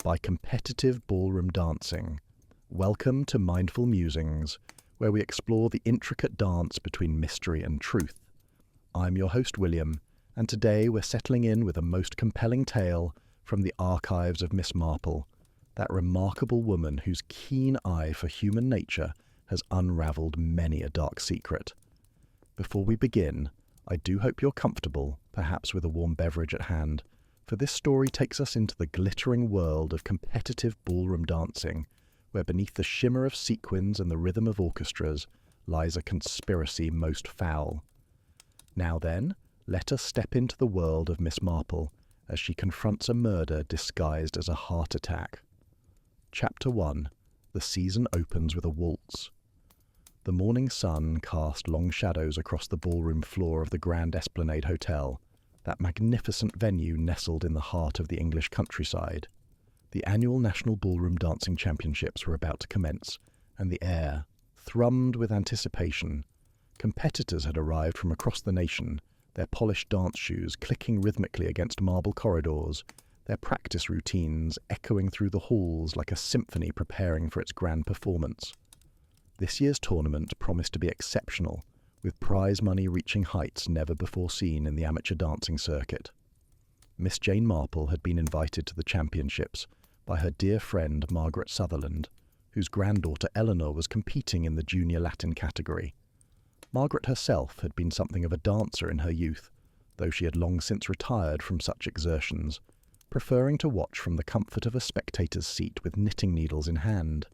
by competitive ballroom dancing. Welcome to Mindful Musings, where we explore the intricate dance between mystery and truth. I'm your host, William, and today we're settling in with a most compelling tale from the archives of Miss Marple, that remarkable woman whose keen eye for human nature has unravelled many a dark secret. Before we begin, I do hope you're comfortable, perhaps with a warm beverage at hand, for this story takes us into the glittering world of competitive ballroom dancing, where beneath the shimmer of sequins and the rhythm of orchestras lies a conspiracy most foul. Now then, let us step into the world of Miss Marple as she confronts a murder disguised as a heart attack. Chapter 1. The season opens with a waltz. The morning sun cast long shadows across the ballroom floor of the Grand Esplanade Hotel, that magnificent venue nestled in the heart of the English countryside. The annual National Ballroom Dancing Championships were about to commence, and the air thrummed with anticipation. Competitors had arrived from across the nation, their polished dance shoes clicking rhythmically against marble corridors, their practice routines echoing through the halls like a symphony preparing for its grand performance. This year's tournament promised to be exceptional, with prize money reaching heights never before seen in the amateur dancing circuit. Miss Jane Marple had been invited to the championships by her dear friend Margaret Sutherland, whose granddaughter Eleanor was competing in the junior Latin category. Margaret herself had been something of a dancer in her youth, though she had long since retired from such exertions, preferring to watch from the comfort of a spectator's seat with knitting needles in hand.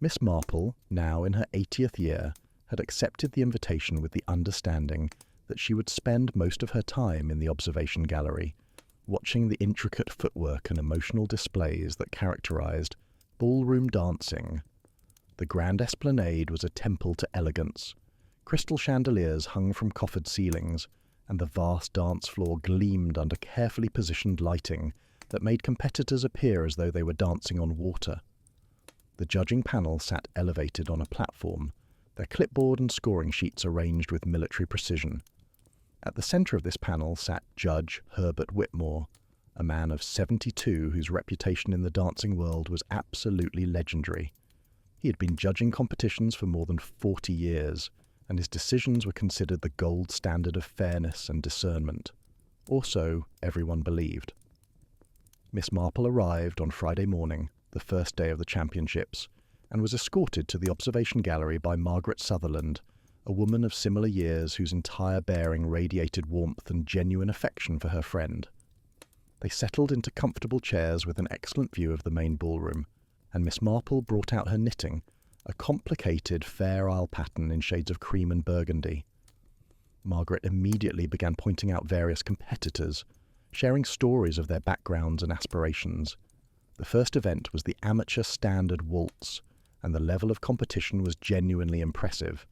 Miss Marple, now in her 80th year, had accepted the invitation with the understanding that she would spend most of her time in the observation gallery, watching the intricate footwork and emotional displays that characterized ballroom dancing. The Grand Esplanade was a temple to elegance. Crystal chandeliers hung from coffered ceilings, and the vast dance floor gleamed under carefully positioned lighting that made competitors appear as though they were dancing on water. The judging panel sat elevated on a platform, their clipboard and scoring sheets arranged with military precision. At the centre of this panel sat Judge Herbert Whitmore, a man of 72 whose reputation in the dancing world was absolutely legendary. He had been judging competitions for more than 40 years, and his decisions were considered the gold standard of fairness and discernment. Or so everyone believed. Miss Marple arrived on Friday morning, the first day of the championships, and was escorted to the observation gallery by Margaret Sutherland, a woman of similar years whose entire bearing radiated warmth and genuine affection for her friend. They settled into comfortable chairs with an excellent view of the main ballroom, and Miss Marple brought out her knitting, a complicated Fair Isle pattern in shades of cream and burgundy. Margaret immediately began pointing out various competitors, sharing stories of their backgrounds and aspirations. The first event was the amateur standard waltz, and the level of competition was genuinely impressive.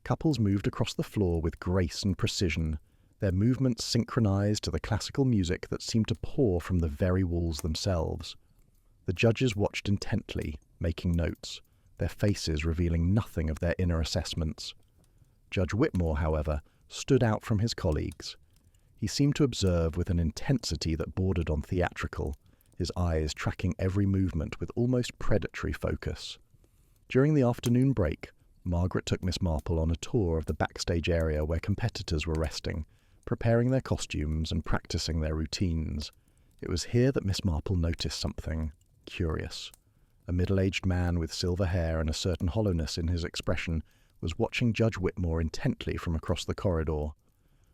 Couples moved across the floor with grace and precision, their movements synchronized to the classical music that seemed to pour from the very walls themselves. The judges watched intently, making notes, their faces revealing nothing of their inner assessments. Judge Whitmore, however, stood out from his colleagues. He seemed to observe with an intensity that bordered on theatrical, his eyes tracking every movement with almost predatory focus. During the afternoon break, Margaret took Miss Marple on a tour of the backstage area where competitors were resting, preparing their costumes and practicing their routines. It was here that Miss Marple noticed something curious. A middle-aged man with silver hair and a certain hollowness in his expression was watching Judge Whitmore intently from across the corridor.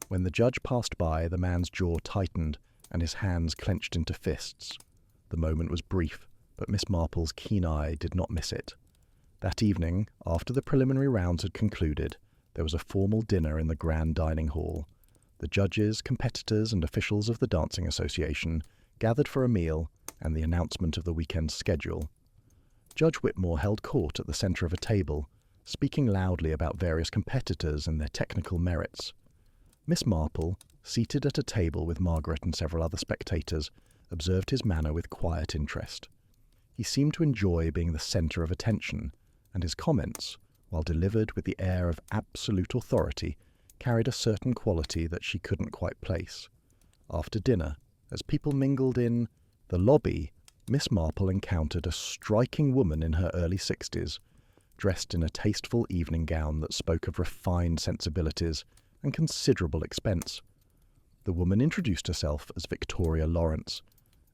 When the judge passed by, the man's jaw tightened and his hands clenched into fists. The moment was brief, but Miss Marple's keen eye did not miss it. That evening, after the preliminary rounds had concluded, there was a formal dinner in the grand dining hall. The judges, competitors, and officials of the Dancing Association gathered for a meal and the announcement of the weekend's schedule. Judge Whitmore held court at the centre of a table, speaking loudly about various competitors and their technical merits. Miss Marple, seated at a table with Margaret and several other spectators, observed his manner with quiet interest. He seemed to enjoy being the centre of attention, and his comments, while delivered with the air of absolute authority, carried a certain quality that she couldn't quite place. After dinner, as people mingled in the lobby, Miss Marple encountered a striking woman in her early 60s, dressed in a tasteful evening gown that spoke of refined sensibilities and considerable expense. The woman introduced herself as Victoria Lawrence,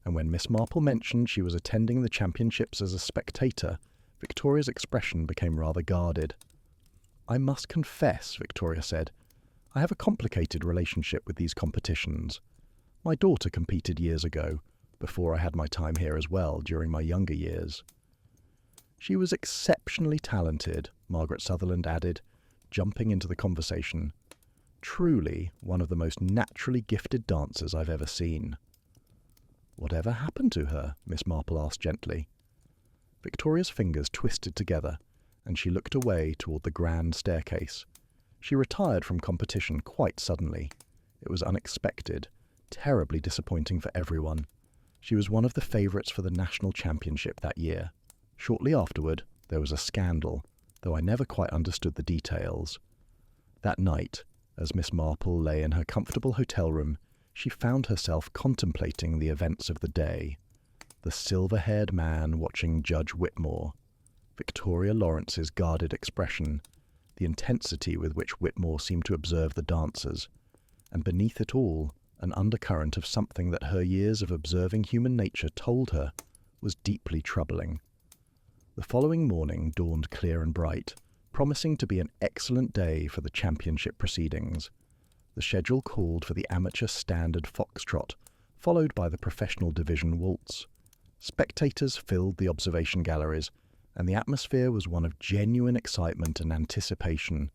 and when Miss Marple mentioned she was attending the championships as a spectator, Victoria's expression became rather guarded. "I must confess," Victoria said, "I have a complicated relationship with these competitions. My daughter competed years ago, before I had my time here as well, during my younger years." "She was exceptionally talented," Margaret Sutherland added, jumping into the conversation. "Truly one of the most naturally gifted dancers I've ever seen." "Whatever happened to her?" Miss Marple asked gently. Victoria's fingers twisted together, and she looked away toward the grand staircase. She retired from competition quite suddenly. It was unexpected, terribly disappointing for everyone. She was one of the favourites for the national championship that year. Shortly afterward, there was a scandal, though I never quite understood the details. That night, as Miss Marple lay in her comfortable hotel room, she found herself contemplating the events of the day. The silver-haired man watching Judge Whitmore, Victoria Lawrence's guarded expression, the intensity with which Whitmore seemed to observe the dancers, and beneath it all, an undercurrent of something that her years of observing human nature told her was deeply troubling. The following morning dawned clear and bright, promising to be an excellent day for the championship proceedings. The schedule called for the amateur standard foxtrot, followed by the professional division waltz. Spectators filled the observation galleries, and the atmosphere was one of genuine excitement and anticipation.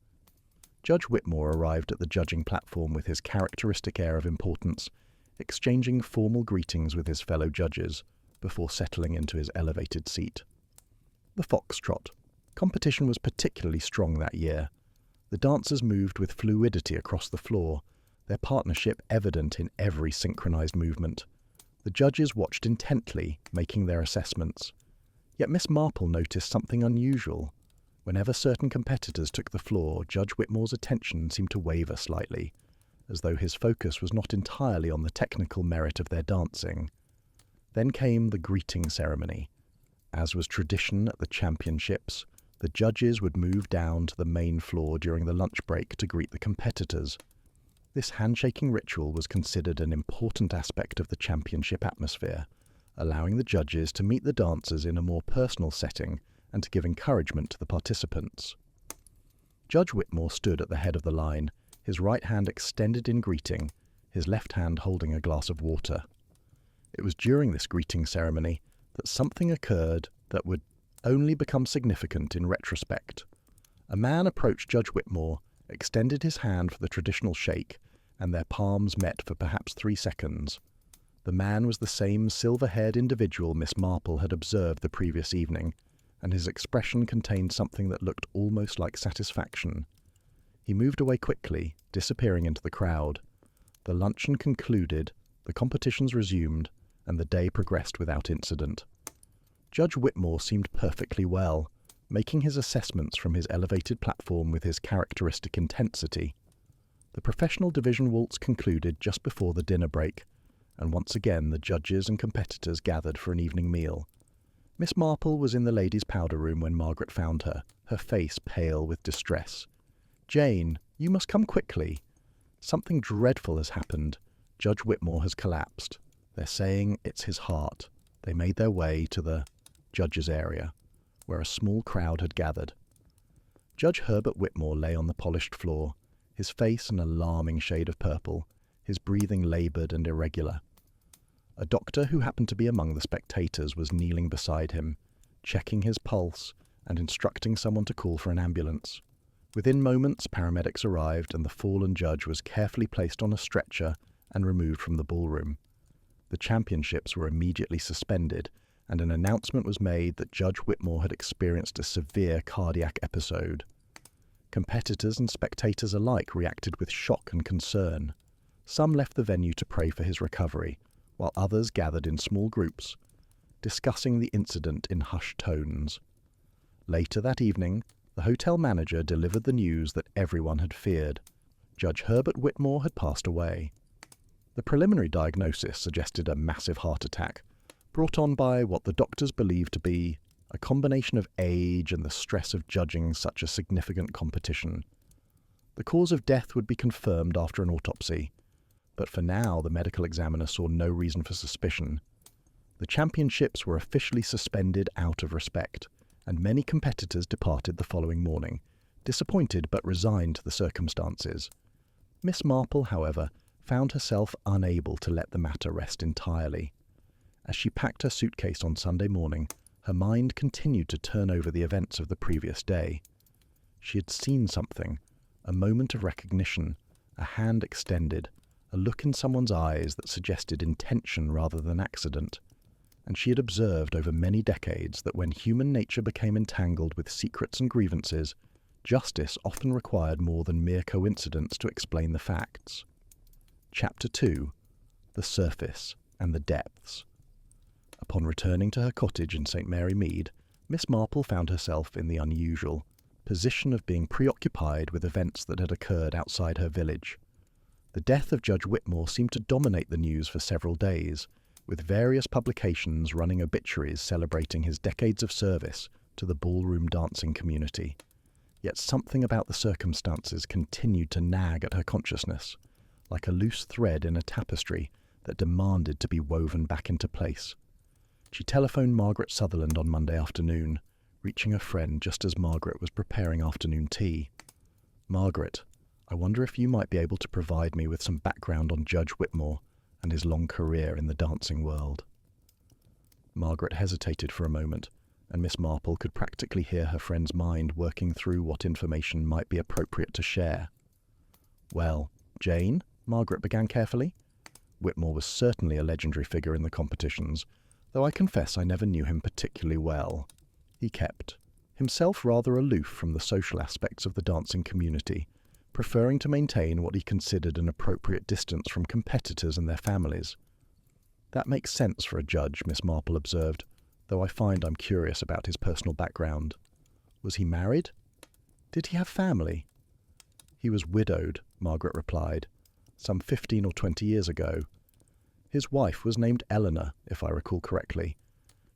Judge Whitmore arrived at the judging platform with his characteristic air of importance, exchanging formal greetings with his fellow judges before settling into his elevated seat. The foxtrot. Competition was particularly strong that year. The dancers moved with fluidity across the floor, their partnership evident in every synchronized movement. The judges watched intently, making their assessments. Yet Miss Marple noticed something unusual. Whenever certain competitors took the floor, Judge Whitmore's attention seemed to waver slightly, as though his focus was not entirely on the technical merit of their dancing. Then came the greeting ceremony. As was tradition at the championships, the judges would move down to the main floor during the lunch break to greet the competitors. This handshaking ritual was considered an important aspect of the championship atmosphere, allowing the judges to meet the dancers in a more personal setting and to give encouragement to the participants. Judge Whitmore stood at the head of the line, his right hand extended in greeting, his left hand holding a glass of water. It was during this greeting ceremony that something occurred that would only become significant in retrospect. A man approached Judge Whitmore, extended his hand for the traditional shake, and their palms met for perhaps 3 seconds. The man was the same silver-haired individual Miss Marple had observed the previous evening, and his expression contained something that looked almost like satisfaction. He moved away quickly, disappearing into the crowd. The luncheon concluded, the competitions resumed, and the day progressed without incident. Judge Whitmore seemed perfectly well, making his assessments from his elevated platform with his characteristic intensity. The professional division waltz concluded just before the dinner break, and once again the judges and competitors gathered for an evening meal. Miss Marple was in the ladies' powder room when Margaret found her, her face pale with distress. "Jane, you must come quickly. Something dreadful has happened. Judge Whitmore has collapsed. They're saying it's his heart." They made their way to the judges' area, where a small crowd had gathered. Judge Herbert Whitmore lay on the polished floor, his face an alarming shade of purple, his breathing laboured and irregular. A doctor who happened to be among the spectators was kneeling beside him, checking his pulse and instructing someone to call for an ambulance. Within moments, paramedics arrived and the fallen judge was carefully placed on a stretcher and removed from the ballroom. The championships were immediately suspended, and an announcement was made that Judge Whitmore had experienced a severe cardiac episode. Competitors and spectators alike reacted with shock and concern. Some left the venue to pray for his recovery, while others gathered in small groups, discussing the incident in hushed tones. Later that evening, the hotel manager delivered the news that everyone had feared. Judge Herbert Whitmore had passed away. The preliminary diagnosis suggested a massive heart attack, brought on by what the doctors believed to be a combination of age and the stress of judging such a significant competition. The cause of death would be confirmed after an autopsy, but for now the medical examiner saw no reason for suspicion. The championships were officially suspended out of respect, and many competitors departed the following morning, disappointed but resigned to the circumstances. Miss Marple, however, found herself unable to let the matter rest entirely. As she packed her suitcase on Sunday morning, her mind continued to turn over the events of the previous day. She had seen something, a moment of recognition, a hand extended, a look in someone's eyes that suggested intention rather than accident. And she had observed over many decades that when human nature became entangled with secrets and grievances, justice often required more than mere coincidence to explain the facts. Chapter 2. The Surface and the Depths. Upon returning to her cottage in St. Mary Mead, Miss Marple found herself in the unusual position of being preoccupied with events that had occurred outside her village. The death of Judge Whitmore seemed to dominate the news for several days, with various publications running obituaries celebrating his decades of service to the ballroom dancing community. Yet something about the circumstances continued to nag at her consciousness, like a loose thread in a tapestry that demanded to be woven back into place. She telephoned Margaret Sutherland on Monday afternoon, reaching a friend just as Margaret was preparing afternoon tea. "Margaret, I wonder if you might be able to provide me with some background on Judge Whitmore and his long career in the dancing world." Margaret hesitated for a moment, and Miss Marple could practically hear her friend's mind working through what information might be appropriate to share. "Well, Jane," Margaret began carefully. "Whitmore was certainly a legendary figure in the competitions, though I confess I never knew him particularly well. He kept himself rather aloof from the social aspects of the dancing community, preferring to maintain what he considered an appropriate distance from competitors and their families." "That makes sense for a judge," Miss Marple observed, "though I find I'm curious about his personal background. Was he married? Did he have family?" "He was widowed," Margaret replied, "some 15 or 20 years ago. His wife was named Eleanor, if I recall correctly.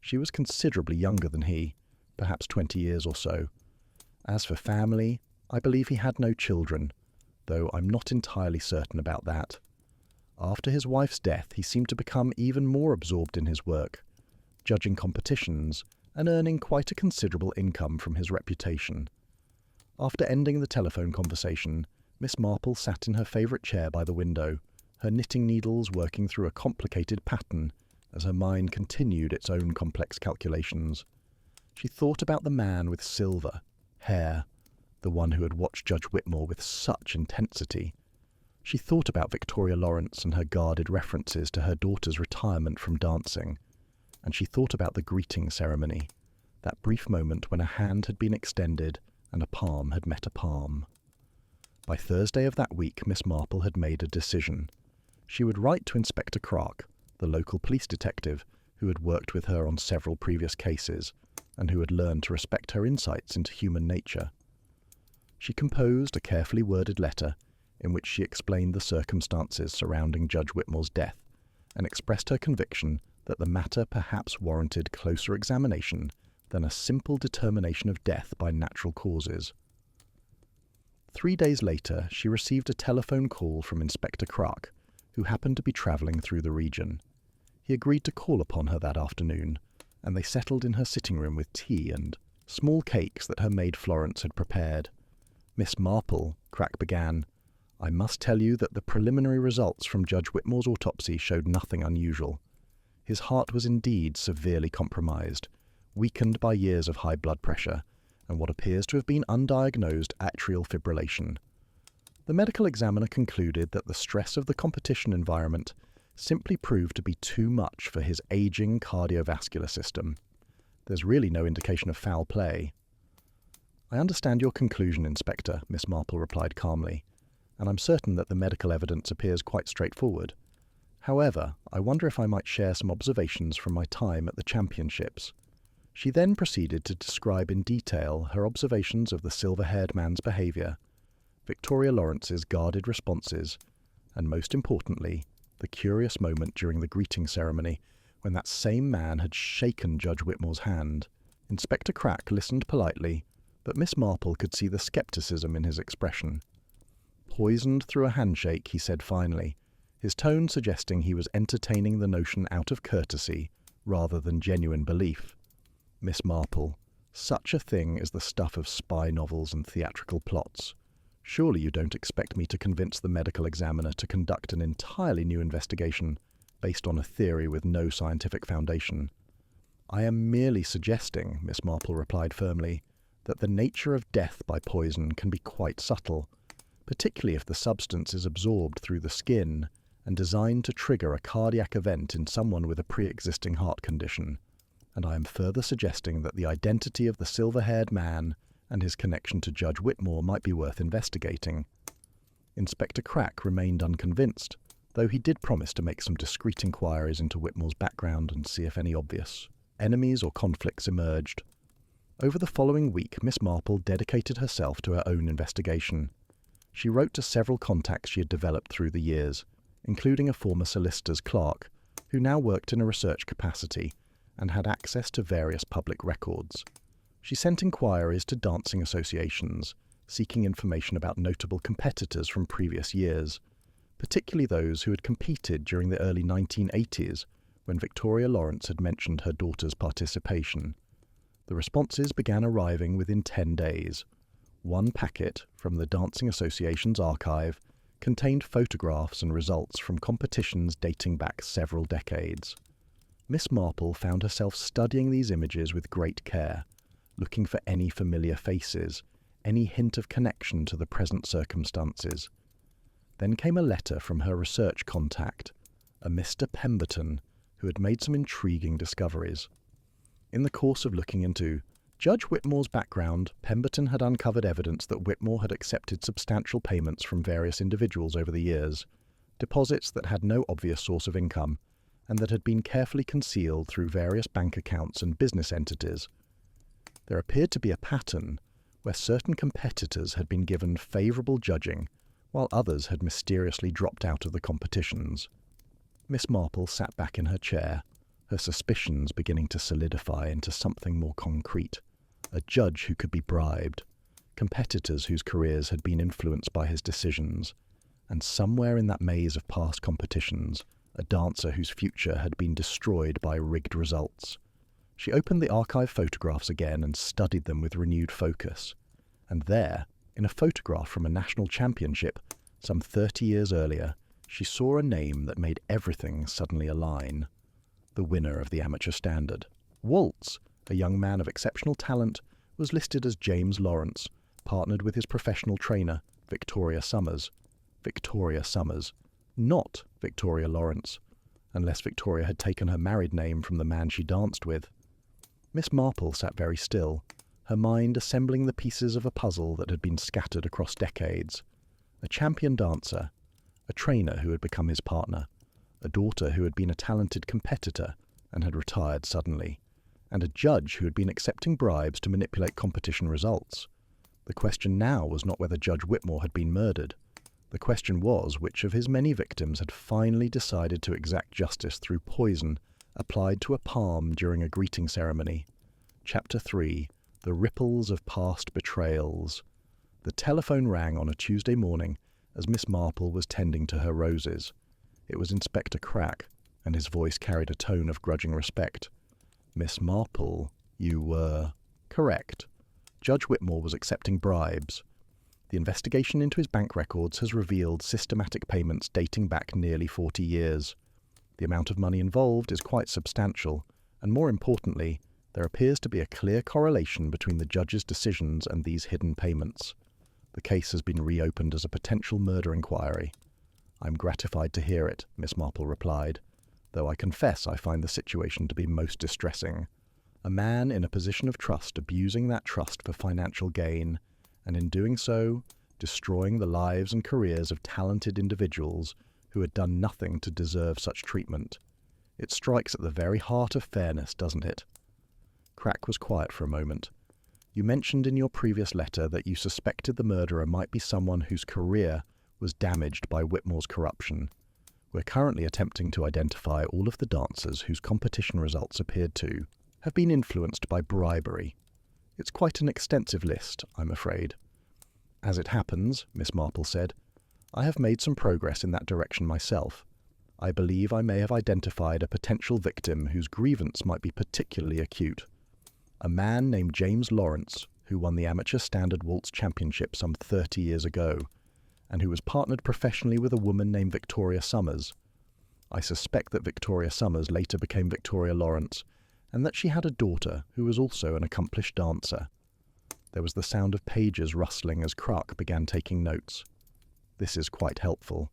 She was considerably younger than he, perhaps 20 years or so. As for family, I believe he had no children, though I'm not entirely certain about that. After his wife's death, he seemed to become even more absorbed in his work, judging competitions and earning quite a considerable income from his reputation." After ending the telephone conversation, Miss Marple sat in her favourite chair by the window, her knitting needles working through a complicated pattern as her mind continued its own complex calculations. She thought about the man with silver hair, the one who had watched Judge Whitmore with such intensity. She thought about Victoria Lawrence and her guarded references to her daughter's retirement from dancing, and she thought about the greeting ceremony, that brief moment when a hand had been extended and a palm had met a palm. By Thursday of that week, Miss Marple had made a decision. She would write to Inspector Clark, the local police detective who had worked with her on several previous cases and who had learned to respect her insights into human nature. She composed a carefully worded letter in which she explained the circumstances surrounding Judge Whitmore's death and expressed her conviction that the matter perhaps warranted closer examination than a simple determination of death by natural causes. 3 days later, she received a telephone call from Inspector Clark, who happened to be travelling through the region. He agreed to call upon her that afternoon, and they settled in her sitting room with tea and small cakes that her maid Florence had prepared. "Miss Marple," Clark began, "I must tell you that the preliminary results from Judge Whitmore's autopsy showed nothing unusual. His heart was indeed severely compromised, weakened by years of high blood pressure, and what appears to have been undiagnosed atrial fibrillation. The medical examiner concluded that the stress of the competition environment simply proved to be too much for his aging cardiovascular system. There's really no indication of foul play." "I understand your conclusion, Inspector," Miss Marple replied calmly, "and I'm certain that the medical evidence appears quite straightforward. However, I wonder if I might share some observations from my time at the championships." She then proceeded to describe in detail her observations of the silver-haired man's behaviour, Victoria Lawrence's guarded responses, and most importantly, the curious moment during the greeting ceremony when that same man had shaken Judge Whitmore's hand. Inspector Crack listened politely, but Miss Marple could see the skepticism in his expression. Poisoned through a handshake, he said finally, his tone suggesting he was entertaining the notion out of courtesy rather than genuine belief. Miss Marple, such a thing is the stuff of spy novels and theatrical plots. Surely you don't expect me to convince the medical examiner to conduct an entirely new investigation based on a theory with no scientific foundation. I am merely suggesting, Miss Marple replied firmly, that the nature of death by poison can be quite subtle, particularly if the substance is absorbed through the skin and designed to trigger a cardiac event in someone with a pre-existing heart condition. And I am further suggesting that the identity of the silver-haired man and his connection to Judge Whitmore might be worth investigating. Inspector Crack remained unconvinced, though he did promise to make some discreet inquiries into Whitmore's background and see if any obvious enemies or conflicts emerged. Over the following week, Miss Marple dedicated herself to her own investigation. She wrote to several contacts she had developed through the years, including a former solicitor's clerk, who now worked in a research capacity and had access to various public records. She sent inquiries to dancing associations, seeking information about notable competitors from previous years, particularly those who had competed during the early 1980s when Victoria Lawrence had mentioned her daughter's participation. The responses began arriving within 10 days. One packet from the Dancing Association's archive contained photographs and results from competitions dating back several decades. Miss Marple found herself studying these images with great care, looking for any familiar faces, any hint of connection to the present circumstances. Then came a letter from her research contact, a Mr. Pemberton, who had made some intriguing discoveries. In the course of looking into Judge Whitmore's background, Pemberton had uncovered evidence that Whitmore had accepted substantial payments from various individuals over the years, deposits that had no obvious source of income, and that had been carefully concealed through various bank accounts and business entities. There appeared to be a pattern where certain competitors had been given favourable judging, while others had mysteriously dropped out of the competitions. Miss Marple sat back in her chair, her suspicions beginning to solidify into something more concrete. A judge who could be bribed, competitors whose careers had been influenced by his decisions, and somewhere in that maze of past competitions, a dancer whose future had been destroyed by rigged results. She opened the archive photographs again and studied them with renewed focus. And there, in a photograph from a national championship some 30 years earlier, she saw a name that made everything suddenly align. The winner of the amateur standard. Waltz, a young man of exceptional talent, was listed as James Lawrence, partnered with his professional trainer, Victoria Summers. Victoria Summers, not Victoria Lawrence, unless Victoria had taken her married name from the man she danced with. Miss Marple sat very still, her mind assembling the pieces of a puzzle that had been scattered across decades. A champion dancer, a trainer who had become his partner, a daughter who had been a talented competitor and had retired suddenly, and a judge who had been accepting bribes to manipulate competition results. The question now was not whether Judge Whitmore had been murdered. The question was which of his many victims had finally decided to exact justice through poison applied to a palm during a greeting ceremony. Chapter 3. The Ripples of Past Betrayals. The telephone rang on a Tuesday morning as Miss Marple was tending to her roses. It was Inspector Crack, and his voice carried a tone of grudging respect. Miss Marple, you were correct. Judge Whitmore was accepting bribes. The investigation into his bank records has revealed systematic payments dating back nearly 40 years. The amount of money involved is quite substantial, and more importantly, there appears to be a clear correlation between the judge's decisions and these hidden payments. The case has been reopened as a potential murder inquiry. I'm gratified to hear it, Miss Marple replied, though I confess I find the situation to be most distressing. A man in a position of trust abusing that trust for financial gain, and in doing so, destroying the lives and careers of talented individuals who had done nothing to deserve such treatment. It strikes at the very heart of fairness, doesn't it? Crack was quiet for a moment. You mentioned in your previous letter that you suspected the murderer might be someone whose career was damaged by Whitmore's corruption. We're currently attempting to identify all of the dancers whose competition results appeared to have been influenced by bribery. It's quite an extensive list, I'm afraid. As it happens, Miss Marple said, I have made some progress in that direction myself. I believe I may have identified a potential victim whose grievance might be particularly acute. A man named James Lawrence, who won the Amateur Standard Waltz Championship some 30 years ago, and who was partnered professionally with a woman named Victoria Summers. I suspect that Victoria Summers later became Victoria Lawrence, and that she had a daughter who was also an accomplished dancer. There was the sound of pages rustling as Kruk began taking notes. This is quite helpful.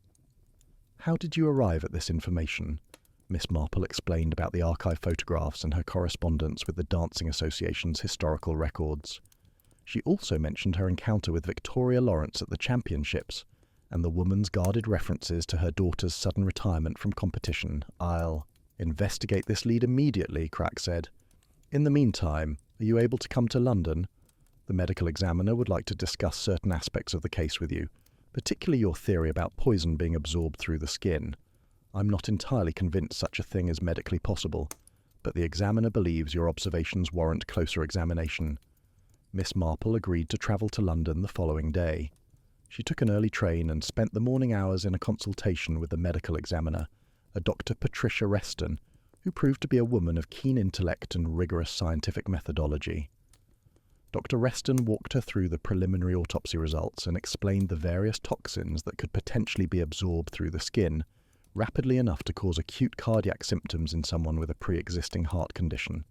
How did you arrive at this information? Miss Marple explained about the archive photographs and her correspondence with the Dancing Association's historical records. She also mentioned her encounter with Victoria Lawrence at the championships, and the woman's guarded references to her daughter's sudden retirement from competition. I'll investigate this lead immediately, Kruk said. In the meantime, are you able to come to London? The medical examiner would like to discuss certain aspects of the case with you, particularly your theory about poison being absorbed through the skin. I'm not entirely convinced such a thing is medically possible, but the examiner believes your observations warrant closer examination. Miss Marple agreed to travel to London the following day. She took an early train and spent the morning hours in a consultation with the medical examiner, a Dr. Patricia Reston, who proved to be a woman of keen intellect and rigorous scientific methodology. Dr. Reston walked her through the preliminary autopsy results and explained the various toxins that could potentially be absorbed through the skin, rapidly enough to cause acute cardiac symptoms in someone with a pre-existing heart condition.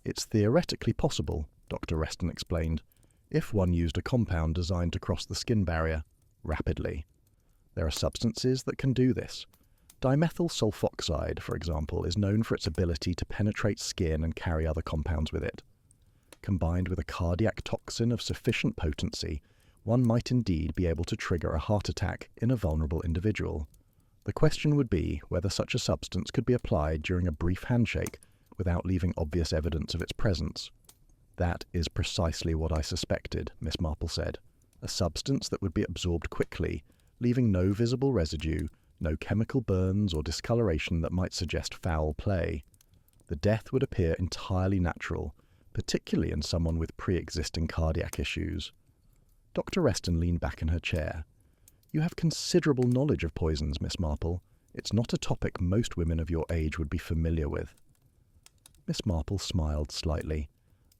It's theoretically possible, Dr. Reston explained, if one used a compound designed to cross the skin barrier rapidly. There are substances that can do this. Dimethyl sulfoxide, for example, is known for its ability to penetrate skin and carry other compounds with it. Combined with a cardiac toxin of sufficient potency, one might indeed be able to trigger a heart attack in a vulnerable individual. The question would be whether such a substance could be applied during a brief handshake without leaving obvious evidence of its presence. That is precisely what I suspected, Miss Marple said. A substance that would be absorbed quickly, leaving no visible residue, no chemical burns or discoloration that might suggest foul play. The death would appear entirely natural, particularly in someone with pre-existing cardiac issues. Dr. Reston leaned back in her chair. You have considerable knowledge of poisons, Miss Marple. It's not a topic most women of your age would be familiar with. Miss Marple smiled slightly.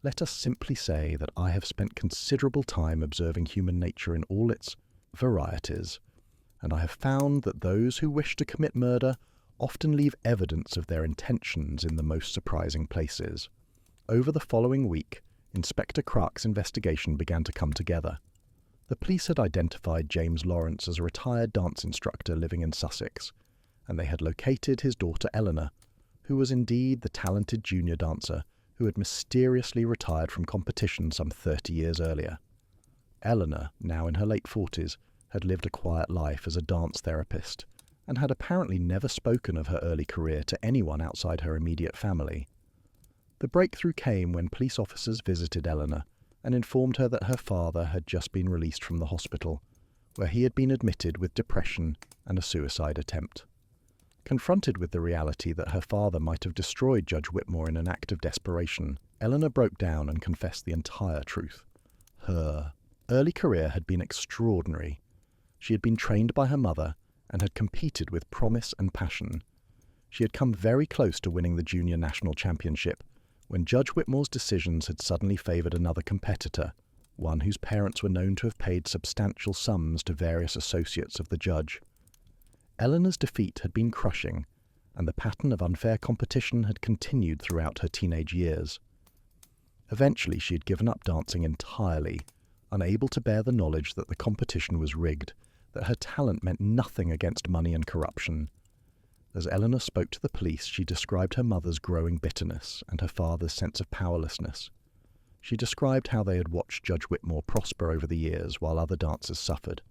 Let us simply say that I have spent considerable time observing human nature in all its varieties, and I have found that those who wish to commit murder often leave evidence of their intentions in the most surprising places. Over the following week, Inspector Kruk's investigation began to come together. The police had identified James Lawrence as a retired dance instructor living in Sussex, and they had located his daughter Eleanor, who was indeed the talented junior dancer who had mysteriously retired from competition some 30 years earlier. Eleanor, now in her late 40s, had lived a quiet life as a dance therapist, and had apparently never spoken of her early career to anyone outside her immediate family. The breakthrough came when police officers visited Eleanor and informed her that her father had just been released from the hospital, where he had been admitted with depression and a suicide attempt. Confronted with the reality that her father might have destroyed Judge Whitmore in an act of desperation, Eleanor broke down and confessed the entire truth. Her early career had been extraordinary. She had been trained by her mother and had competed with promise and passion. She had come very close to winning the Junior National Championship when Judge Whitmore's decisions had suddenly favoured another competitor, one whose parents were known to have paid substantial sums to various associates of the judge. Eleanor's defeat had been crushing, and the pattern of unfair competition had continued throughout her teenage years. Eventually she had given up dancing entirely, unable to bear the knowledge that the competition was rigged, that her talent meant nothing against money and corruption. As Eleanor spoke to the police, she described her mother's growing bitterness and her father's sense of powerlessness. She described how they had watched Judge Whitmore prosper over the years while other dancers suffered,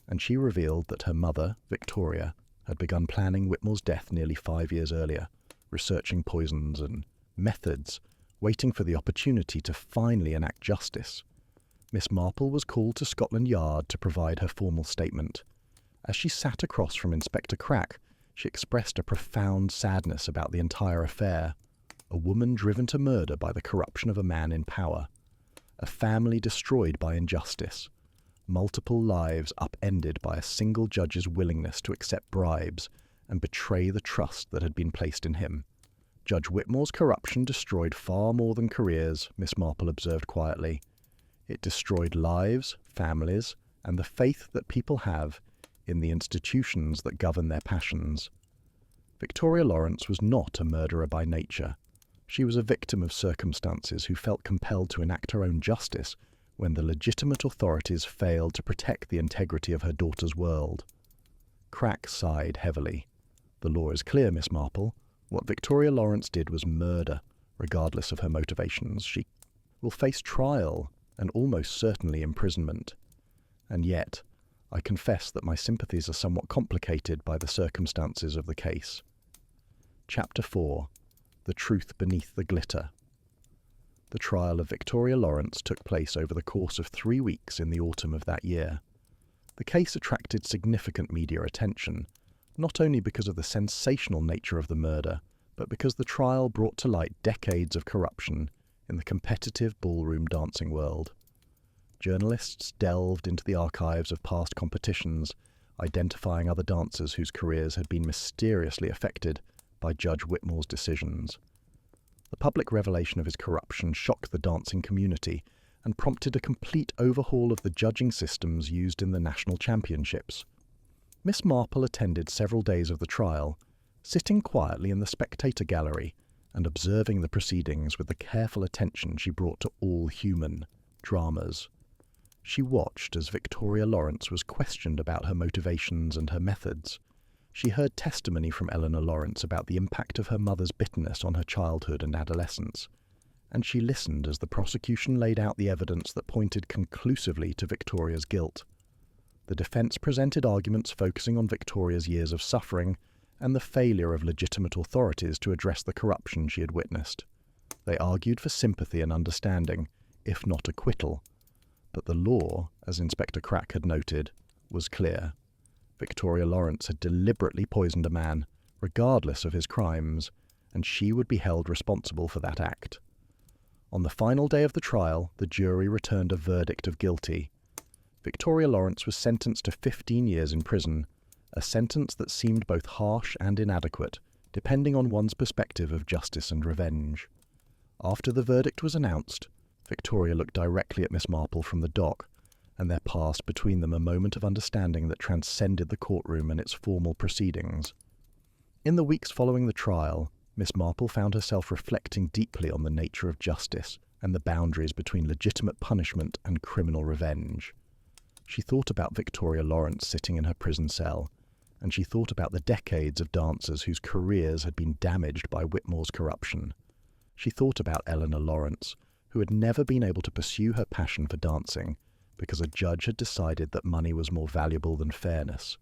and she revealed that her mother, Victoria, had begun planning Whitmore's death nearly 5 years earlier, researching poisons and methods, waiting for the opportunity to finally enact justice. Miss Marple was called to Scotland Yard to provide her formal statement. As she sat across from Inspector Kruk, She expressed a profound sadness about the entire affair. A woman driven to murder by the corruption of a man in power. A family destroyed by injustice. Multiple lives upended by a single judge's willingness to accept bribes and betray the trust that had been placed in him. Judge Whitmore's corruption destroyed far more than careers, Miss Marple observed quietly. It destroyed lives, families, and the faith that people have in the institutions that govern their passions. Victoria Lawrence was not a murderer by nature. She was a victim of circumstances who felt compelled to enact her own justice when the legitimate authorities failed to protect the integrity of her daughter's world. Crack sighed heavily. The law is clear, Miss Marple. What Victoria Lawrence did was murder, regardless of her motivations. She will face trial and almost certainly imprisonment. And yet, I confess that my sympathies are somewhat complicated by the circumstances of the case. Chapter 4. The Truth Beneath the Glitter. The trial of Victoria Lawrence took place over the course of 3 weeks in the autumn of that year. The case attracted significant media attention, not only because of the sensational nature of the murder, but because the trial brought to light decades of corruption in the competitive ballroom dancing world. Journalists delved into the archives of past competitions, identifying other dancers whose careers had been mysteriously affected by Judge Whitmore's decisions. The public revelation of his corruption shocked the dancing community and prompted a complete overhaul of the judging systems used in the national championships. Miss Marple attended several days of the trial, sitting quietly in the spectator gallery and observing the proceedings with the careful attention she brought to all human dramas. She watched as Victoria Lawrence was questioned about her motivations and her methods. She heard testimony from Eleanor Lawrence about the impact of her mother's bitterness on her childhood and adolescence, and she listened as the prosecution laid out the evidence that pointed conclusively to Victoria's guilt. The defense presented arguments focusing on Victoria's years of suffering and the failure of legitimate authorities to address the corruption she had witnessed. They argued for sympathy and understanding, if not acquittal. But the law, as Inspector Crack had noted, was clear. Victoria Lawrence had deliberately poisoned a man, regardless of his crimes, and she would be held responsible for that act. On the final day of the trial, the jury returned a verdict of guilty. Victoria Lawrence was sentenced to 15 years in prison, a sentence that seemed both harsh and inadequate, depending on one's perspective of justice and revenge. After the verdict was announced, Victoria looked directly at Miss Marple from the dock, and there passed between them a moment of understanding that transcended the courtroom and its formal proceedings. In the weeks following the trial, Miss Marple found herself reflecting deeply on the nature of justice and the boundaries between legitimate punishment and criminal revenge. She thought about Victoria Lawrence sitting in her prison cell, and she thought about the decades of dancers whose careers had been damaged by Whitmore's corruption. She thought about Eleanor Lawrence, who had never been able to pursue her passion for dancing because a judge had decided that money was more valuable than fairness.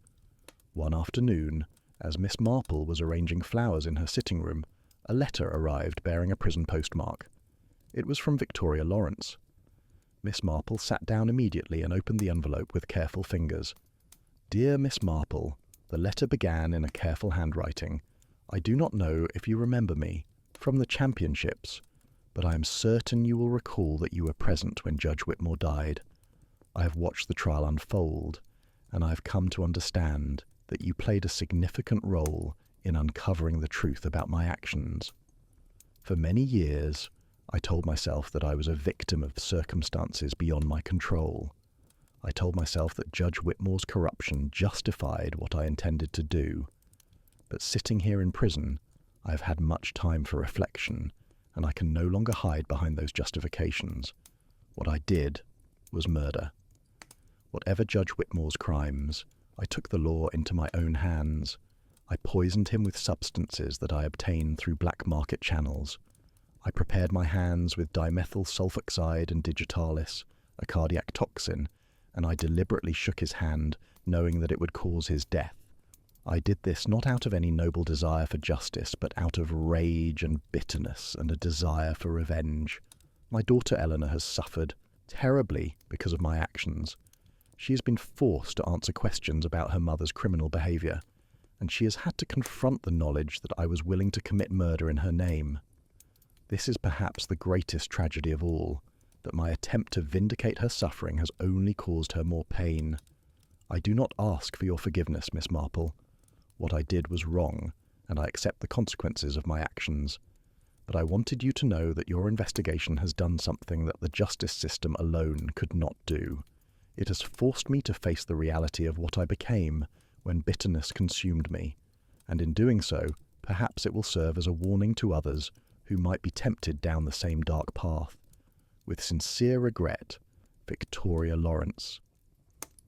One afternoon, as Miss Marple was arranging flowers in her sitting room, a letter arrived bearing a prison postmark. It was from Victoria Lawrence. Miss Marple sat down immediately and opened the envelope with careful fingers. "Dear Miss Marple," the letter began in a careful handwriting. "I do not know if you remember me from the championships, but I am certain you will recall that you were present when Judge Whitmore died. I have watched the trial unfold, and I have come to understand that you played a significant role in uncovering the truth about my actions. For many years, I told myself that I was a victim of circumstances beyond my control. I told myself that Judge Whitmore's corruption justified what I intended to do. But sitting here in prison, I have had much time for reflection, and I can no longer hide behind those justifications. What I did was murder. Whatever Judge Whitmore's crimes, I took the law into my own hands. I poisoned him with substances that I obtained through black market channels. I prepared my hands with dimethyl sulfoxide and digitalis, a cardiac toxin, and I deliberately shook his hand, knowing that it would cause his death. I did this not out of any noble desire for justice, but out of rage and bitterness and a desire for revenge. My daughter Eleanor has suffered terribly because of my actions. She has been forced to answer questions about her mother's criminal behavior, and she has had to confront the knowledge that I was willing to commit murder in her name. This is perhaps the greatest tragedy of all, that my attempt to vindicate her suffering has only caused her more pain. I do not ask for your forgiveness, Miss Marple. What I did was wrong, and I accept the consequences of my actions. But I wanted you to know that your investigation has done something that the justice system alone could not do. It has forced me to face the reality of what I became when bitterness consumed me, and in doing so, perhaps it will serve as a warning to others who might be tempted down the same dark path. With sincere regret, Victoria Lawrence.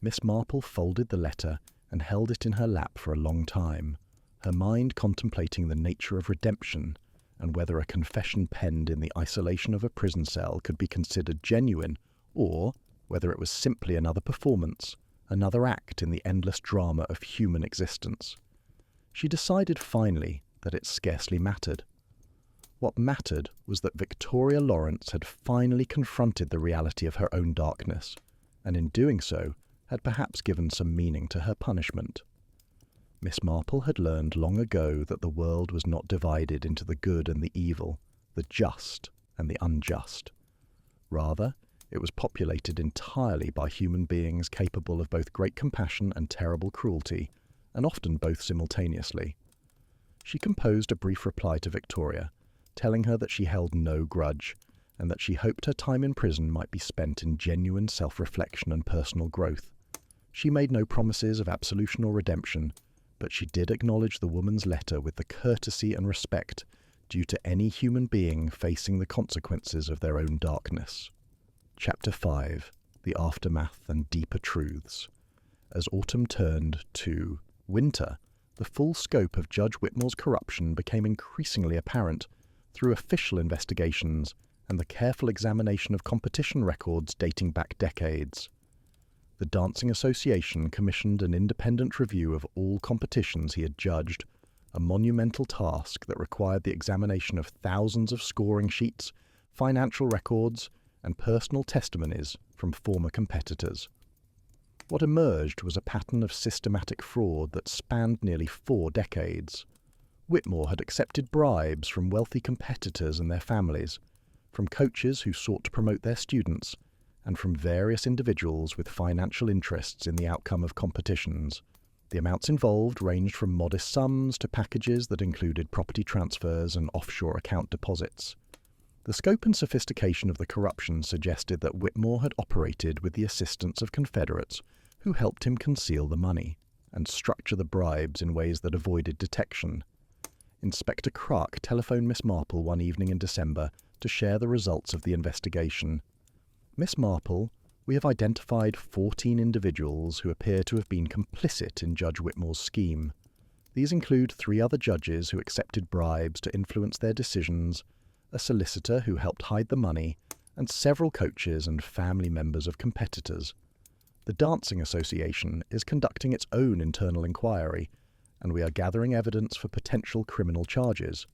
Miss Marple folded the letter and held it in her lap for a long time, her mind contemplating the nature of redemption and whether a confession penned in the isolation of a prison cell could be considered genuine, or whether it was simply another performance, another act in the endless drama of human existence. She decided finally that it scarcely mattered. What mattered was that Victoria Lawrence had finally confronted the reality of her own darkness, and in doing so had perhaps given some meaning to her punishment. Miss Marple had learned long ago that the world was not divided into the good and the evil, the just and the unjust. Rather, it was populated entirely by human beings capable of both great compassion and terrible cruelty, and often both simultaneously. She composed a brief reply to Victoria, telling her that she held no grudge, and that she hoped her time in prison might be spent in genuine self-reflection and personal growth. She made no promises of absolution or redemption, but she did acknowledge the woman's letter with the courtesy and respect due to any human being facing the consequences of their own darkness. Chapter 5. The Aftermath and Deeper Truths. As autumn turned to winter, the full scope of Judge Whitmore's corruption became increasingly apparent through official investigations and the careful examination of competition records dating back decades. The Dancing Association commissioned an independent review of all competitions he had judged, a monumental task that required the examination of thousands of scoring sheets, financial records, and personal testimonies from former competitors. What emerged was a pattern of systematic fraud that spanned nearly 4 decades. Whitmore had accepted bribes from wealthy competitors and their families, from coaches who sought to promote their students, and from various individuals with financial interests in the outcome of competitions. The amounts involved ranged from modest sums to packages that included property transfers and offshore account deposits. The scope and sophistication of the corruption suggested that Whitmore had operated with the assistance of confederates who helped him conceal the money and structure the bribes in ways that avoided detection. Inspector Clark telephoned Miss Marple one evening in December to share the results of the investigation. Miss Marple, we have identified 14 individuals who appear to have been complicit in Judge Whitmore's scheme. These include 3 other judges who accepted bribes to influence their decisions, a solicitor who helped hide the money, and several coaches and family members of competitors. The Dancing Association is conducting its own internal inquiry, and we are gathering evidence for potential criminal charges.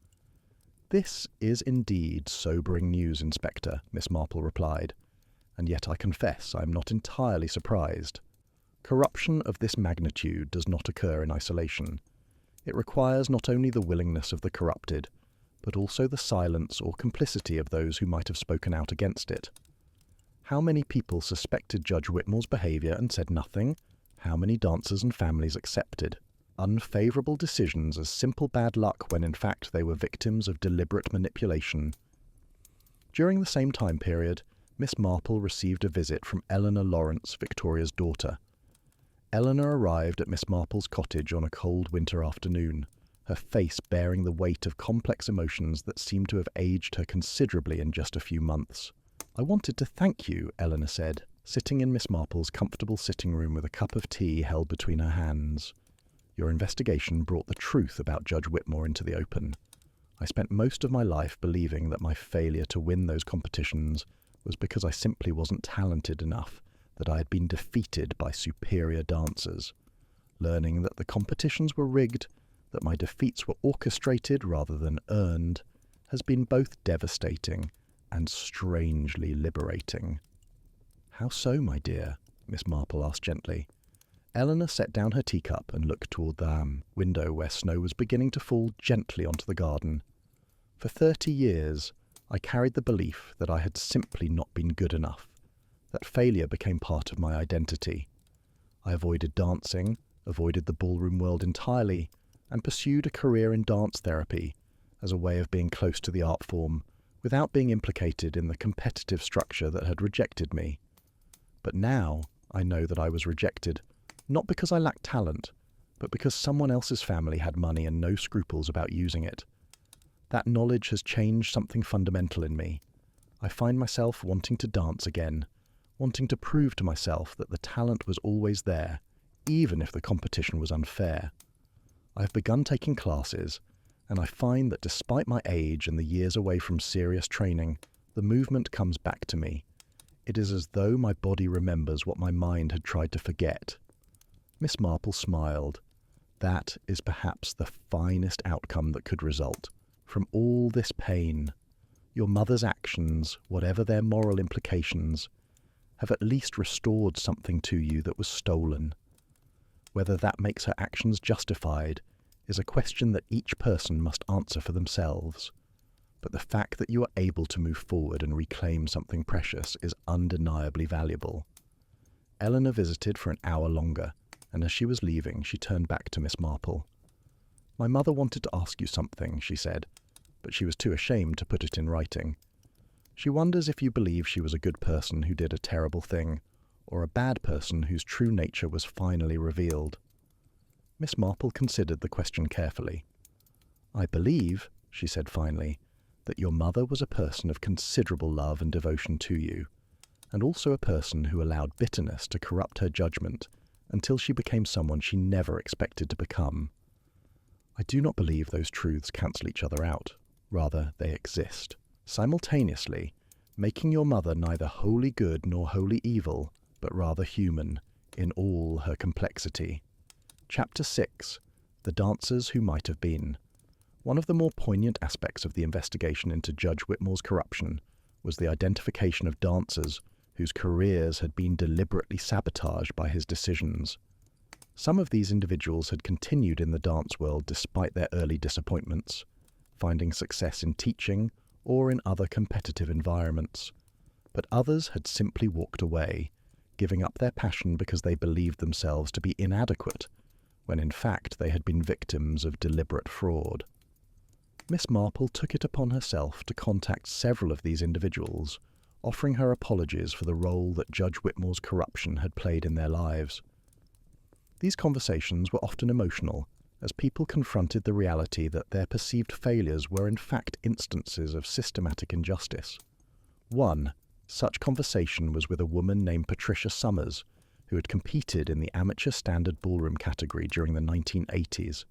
This is indeed sobering news, Inspector, Miss Marple replied, and yet I confess I am not entirely surprised. Corruption of this magnitude does not occur in isolation. It requires not only the willingness of the corrupted, but also the silence or complicity of those who might have spoken out against it. How many people suspected Judge Whitmore's behaviour and said nothing? How many dancers and families accepted unfavourable decisions as simple bad luck when in fact they were victims of deliberate manipulation? During the same time period, Miss Marple received a visit from Eleanor Lawrence, Victoria's daughter. Eleanor arrived at Miss Marple's cottage on a cold winter afternoon, her face bearing the weight of complex emotions that seemed to have aged her considerably in just a few months. "I wanted to thank you," Eleanor said, sitting in Miss Marple's comfortable sitting room with a cup of tea held between her hands. "Your investigation brought the truth about Judge Whitmore into the open. I spent most of my life believing that my failure to win those competitions was because I simply wasn't talented enough, that I had been defeated by superior dancers. Learning that the competitions were rigged, that my defeats were orchestrated rather than earned, has been both devastating and strangely liberating." "How so, my dear?" Miss Marple asked gently. Eleanor set down her teacup and looked toward the window where snow was beginning to fall gently onto the garden. For 30 years, I carried the belief that I had simply not been good enough, that failure became part of my identity. I avoided dancing, avoided the ballroom world entirely, and pursued a career in dance therapy as a way of being close to the art form without being implicated in the competitive structure that had rejected me. But now I know that I was rejected, not because I lacked talent, but because someone else's family had money and no scruples about using it. That knowledge has changed something fundamental in me. I find myself wanting to dance again, wanting to prove to myself that the talent was always there, even if the competition was unfair. I have begun taking classes, and I find that despite my age and the years away from serious training, the movement comes back to me. It is as though my body remembers what my mind had tried to forget. Miss Marple smiled. That is perhaps the finest outcome that could result from all this pain. Your mother's actions, whatever their moral implications, have at least restored something to you that was stolen. Whether that makes her actions justified is a question that each person must answer for themselves. But the fact that you are able to move forward and reclaim something precious is undeniably valuable. Eleanor visited for an hour longer, and as she was leaving, she turned back to Miss Marple. "My mother wanted to ask you something," she said, but she was too ashamed to put it in writing. "She wonders if you believe she was a good person who did a terrible thing, or a bad person whose true nature was finally revealed." Miss Marple considered the question carefully. "I believe," she said finally, "that your mother was a person of considerable love and devotion to you, and also a person who allowed bitterness to corrupt her judgment until she became someone she never expected to become. I do not believe those truths cancel each other out. Rather, they exist, simultaneously, making your mother neither wholly good nor wholly evil, but rather human, in all her complexity." Chapter 6. The Dancers Who Might Have Been. One of the more poignant aspects of the investigation into Judge Whitmore's corruption was the identification of dancers whose careers had been deliberately sabotaged by his decisions. Some of these individuals had continued in the dance world despite their early disappointments, finding success in teaching or in other competitive environments. But others had simply walked away, giving up their passion because they believed themselves to be inadequate, when in fact they had been victims of deliberate fraud. Miss Marple took it upon herself to contact several of these individuals, offering her apologies for the role that Judge Whitmore's corruption had played in their lives. These conversations were often emotional, as people confronted the reality that their perceived failures were in fact instances of systematic injustice. One such conversation was with a woman named Patricia Summers, who had competed in the amateur standard ballroom category during the 1980s.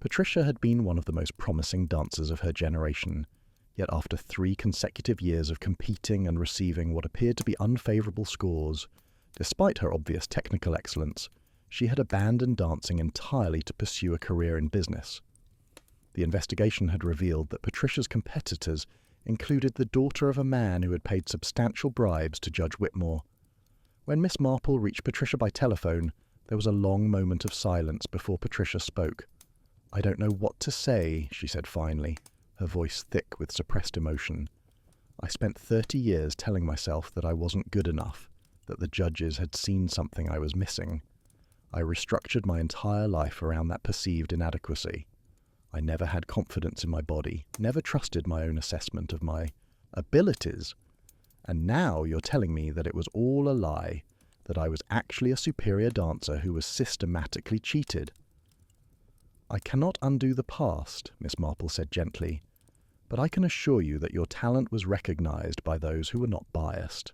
Patricia had been one of the most promising dancers of her generation, yet after 3 consecutive years of competing and receiving what appeared to be unfavorable scores, despite her obvious technical excellence, she had abandoned dancing entirely to pursue a career in business. The investigation had revealed that Patricia's competitors included the daughter of a man who had paid substantial bribes to Judge Whitmore. When Miss Marple reached Patricia by telephone, there was a long moment of silence before Patricia spoke. "I don't know what to say," she said finally, her voice thick with suppressed emotion. "I spent 30 years telling myself that I wasn't good enough, that the judges had seen something I was missing. I restructured my entire life around that perceived inadequacy. I never had confidence in my body, never trusted my own assessment of my abilities. And now you're telling me that it was all a lie, that I was actually a superior dancer who was systematically cheated." "I cannot undo the past," Miss Marple said gently, "but I can assure you that your talent was recognized by those who were not biased.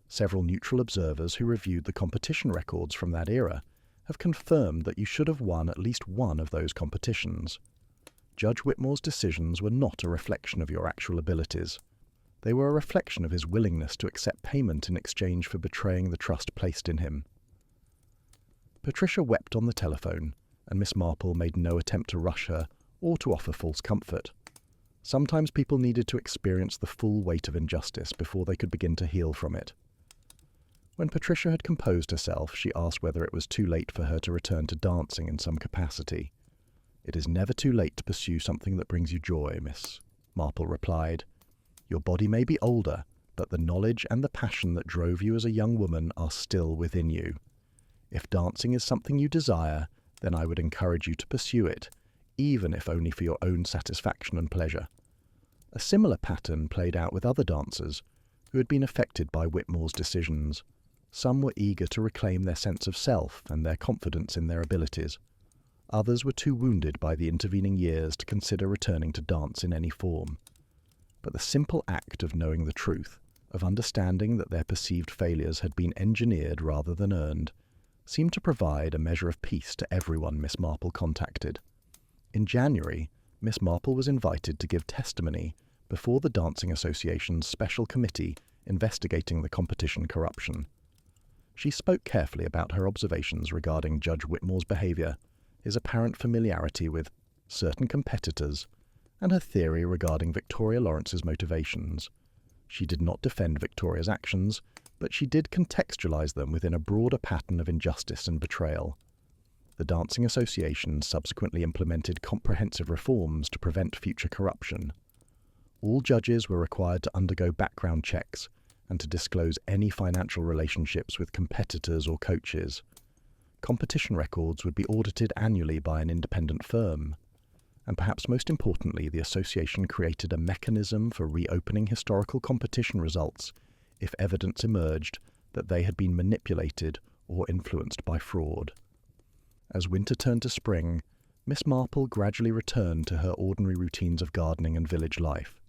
Several neutral observers who reviewed the competition records from that era have confirmed that you should have won at least one of those competitions. Judge Whitmore's decisions were not a reflection of your actual abilities. They were a reflection of his willingness to accept payment in exchange for betraying the trust placed in him." Patricia wept on the telephone, and Miss Marple made no attempt to rush her or to offer false comfort. Sometimes people needed to experience the full weight of injustice before they could begin to heal from it. When Patricia had composed herself, she asked whether it was too late for her to return to dancing in some capacity. "It is never too late to pursue something that brings you joy," Miss Marple replied. "Your body may be older, but the knowledge and the passion that drove you as a young woman are still within you. If dancing is something you desire, then I would encourage you to pursue it, even if only for your own satisfaction and pleasure." A similar pattern played out with other dancers who had been affected by Whitmore's decisions. Some were eager to reclaim their sense of self and their confidence in their abilities. Others were too wounded by the intervening years to consider returning to dance in any form. But the simple act of knowing the truth, of understanding that their perceived failures had been engineered rather than earned, seemed to provide a measure of peace to everyone Miss Marple contacted. In January, Miss Marple was invited to give testimony before the Dancing Association's special committee investigating the competition corruption. She spoke carefully about her observations regarding Judge Whitmore's behaviour, his apparent familiarity with certain competitors, and her theory regarding Victoria Lawrence's motivations. She did not defend Victoria's actions, but she did contextualize them within a broader pattern of injustice and betrayal. The Dancing Association subsequently implemented comprehensive reforms to prevent future corruption. All judges were required to undergo background checks and to disclose any financial relationships with competitors or coaches. Competition records would be audited annually by an independent firm. And perhaps most importantly, the association created a mechanism for reopening historical competition results if evidence emerged that they had been manipulated or influenced by fraud. As winter turned to spring, Miss Marple gradually returned to her ordinary routines of gardening and village life.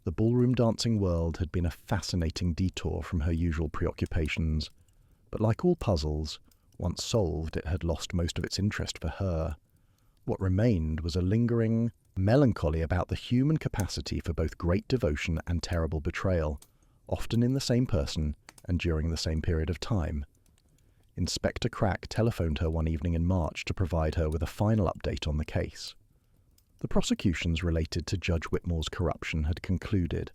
The ballroom dancing world had been a fascinating detour from her usual preoccupations, but like all puzzles, once solved, it had lost most of its interest for her. What remained was a lingering melancholy about the human capacity for both great devotion and terrible betrayal, often in the same person and during the same period of time. Inspector Crack telephoned her one evening in March to provide her with a final update on the case. The prosecutions related to Judge Whitmore's corruption had concluded,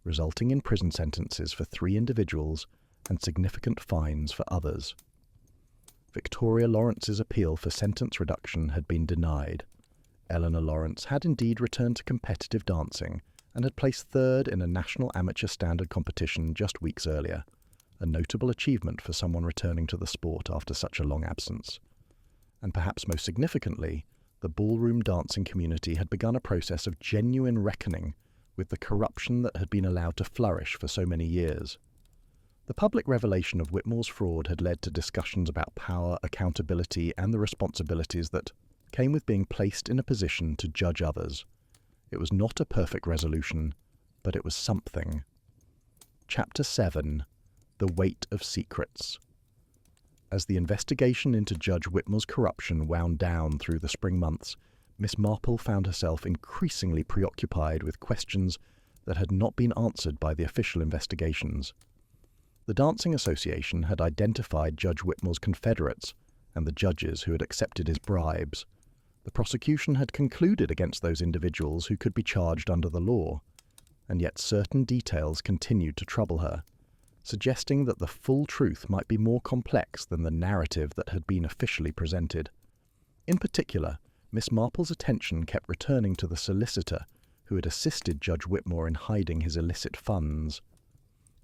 resulting in prison sentences for 3 individuals and significant fines for others. Victoria Lawrence's appeal for sentence reduction had been denied. Eleanor Lawrence had indeed returned to competitive dancing and had placed 3rd in a national amateur standard competition just weeks earlier, a notable achievement for someone returning to the sport after such a long absence. And perhaps most significantly, the ballroom dancing community had begun a process of genuine reckoning with the corruption that had been allowed to flourish for so many years. The public revelation of Whitmore's fraud had led to discussions about power, accountability, and the responsibilities that came with being placed in a position to judge others. It was not a perfect resolution, but it was something. Chapter 7. The Weight of Secrets. As the investigation into Judge Whitmore's corruption wound down through the spring months, Miss Marple found herself increasingly preoccupied with questions that had not been answered by the official investigations. The Dancing Association had identified Judge Whitmore's confederates and the judges who had accepted his bribes. The prosecution had concluded against those individuals who could be charged under the law, and yet certain details continued to trouble her, suggesting that the full truth might be more complex than the narrative that had been officially presented. In particular, Miss Marple's attention kept returning to the solicitor who had assisted Judge Whitmore in hiding his illicit funds.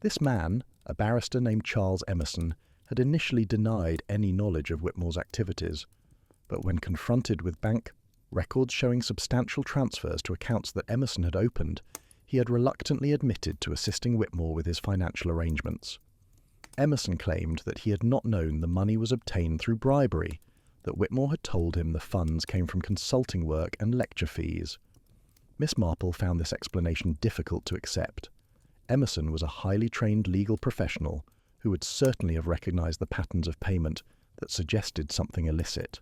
This man, a barrister named Charles Emerson, had initially denied any knowledge of Whitmore's activities, but when confronted with bank records showing substantial transfers to accounts that Emerson had opened, he had reluctantly admitted to assisting Whitmore with his financial arrangements. Emerson claimed that he had not known the money was obtained through bribery, that Whitmore had told him the funds came from consulting work and lecture fees. Miss Marple found this explanation difficult to accept. Emerson was a highly trained legal professional who would certainly have recognized the patterns of payment that suggested something illicit.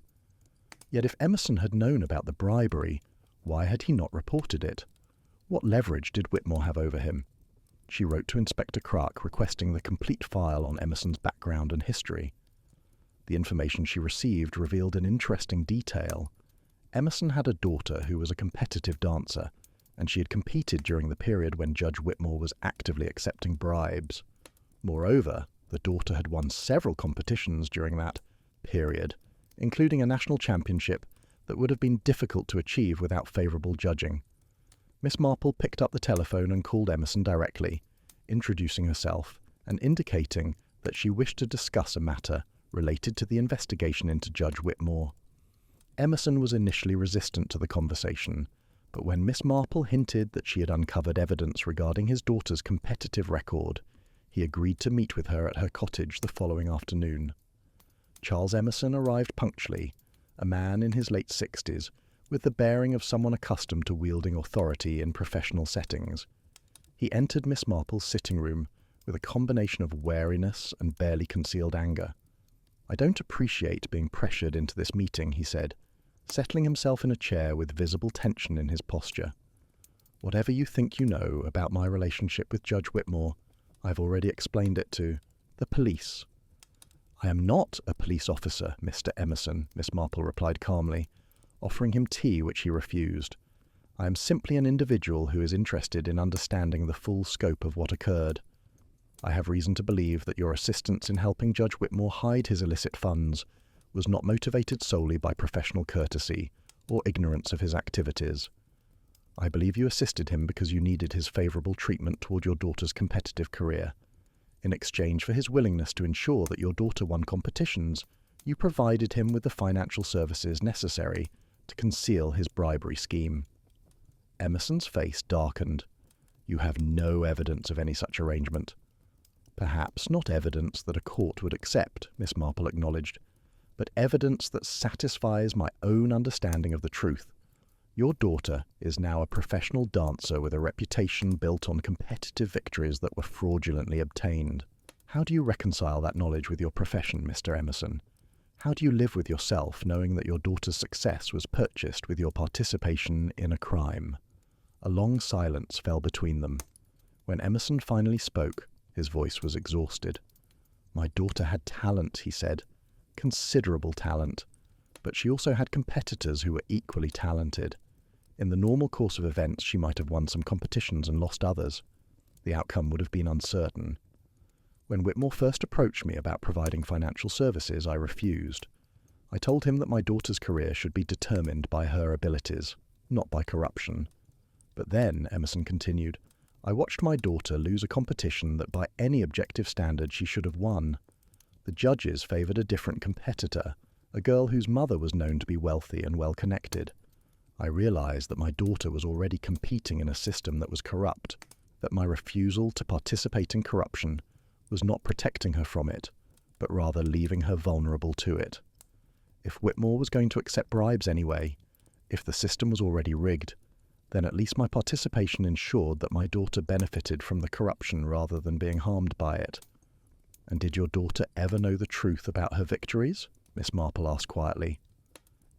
Yet if Emerson had known about the bribery, why had he not reported it? What leverage did Whitmore have over him? She wrote to Inspector Clark requesting the complete file on Emerson's background and history. The information she received revealed an interesting detail. Emerson had a daughter who was a competitive dancer, and she had competed during the period when Judge Whitmore was actively accepting bribes. Moreover, The daughter had won several competitions during that period, including a national championship that would have been difficult to achieve without favourable judging. Miss Marple picked up the telephone and called Emerson directly, introducing herself and indicating that she wished to discuss a matter related to the investigation into Judge Whitmore. Emerson was initially resistant to the conversation, but when Miss Marple hinted that she had uncovered evidence regarding his daughter's competitive record, he agreed to meet with her at her cottage the following afternoon. Charles Emerson arrived punctually, a man in his late 60s, with the bearing of someone accustomed to wielding authority in professional settings. He entered Miss Marple's sitting room with a combination of wariness and barely concealed anger. "I don't appreciate being pressured into this meeting," he said, settling himself in a chair with visible tension in his posture. "Whatever you think you know about my relationship with Judge Whitmore, I've already explained it to the police." "I am not a police officer, Mr. Emerson," Miss Marple replied calmly, offering him tea which he refused. "I am simply an individual who is interested in understanding the full scope of what occurred. I have reason to believe that your assistance in helping Judge Whitmore hide his illicit funds was not motivated solely by professional courtesy or ignorance of his activities. I believe you assisted him because you needed his favourable treatment toward your daughter's competitive career. In exchange for his willingness to ensure that your daughter won competitions, you provided him with the financial services necessary to conceal his bribery scheme." Emerson's face darkened. "You have no evidence of any such arrangement." "Perhaps not evidence that a court would accept," Miss Marple acknowledged, "but evidence that satisfies my own understanding of the truth. Your daughter is now a professional dancer with a reputation built on competitive victories that were fraudulently obtained. How do you reconcile that knowledge with your profession, Mr. Emerson? How do you live with yourself knowing that your daughter's success was purchased with your participation in a crime?" A long silence fell between them. When Emerson finally spoke, his voice was exhausted. "My daughter had talent," he said, "considerable talent, but she also had competitors who were equally talented. In the normal course of events, she might have won some competitions and lost others. The outcome would have been uncertain. When Whitmore first approached me about providing financial services, I refused. I told him that my daughter's career should be determined by her abilities, not by corruption. But then," Emerson continued, "I watched my daughter lose a competition that by any objective standard she should have won. The judges favoured a different competitor, a girl whose mother was known to be wealthy and well-connected. I realized that my daughter was already competing in a system that was corrupt, that my refusal to participate in corruption was not protecting her from it, but rather leaving her vulnerable to it. If Whitmore was going to accept bribes anyway, if the system was already rigged, then at least my participation ensured that my daughter benefited from the corruption rather than being harmed by it." "And did your daughter ever know the truth about her victories?" Miss Marple asked quietly.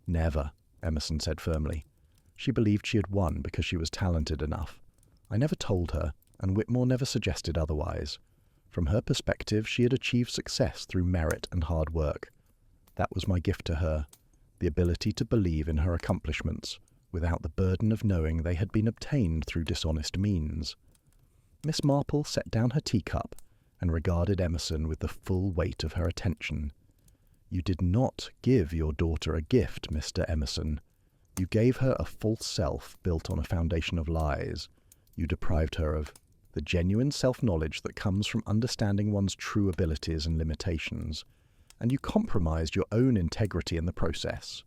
"Never," Emerson said firmly. "She believed she had won because she was talented enough. I never told her, and Whitmore never suggested otherwise. From her perspective, she had achieved success through merit and hard work. That was my gift to her, the ability to believe in her accomplishments, without the burden of knowing they had been obtained through dishonest means." Miss Marple set down her teacup and regarded Emerson with the full weight of her attention. "You did not give your daughter a gift, Mr. Emerson. You gave her a false self built on a foundation of lies. You deprived her of the genuine self-knowledge that comes from understanding one's true abilities and limitations, and you compromised your own integrity in the process.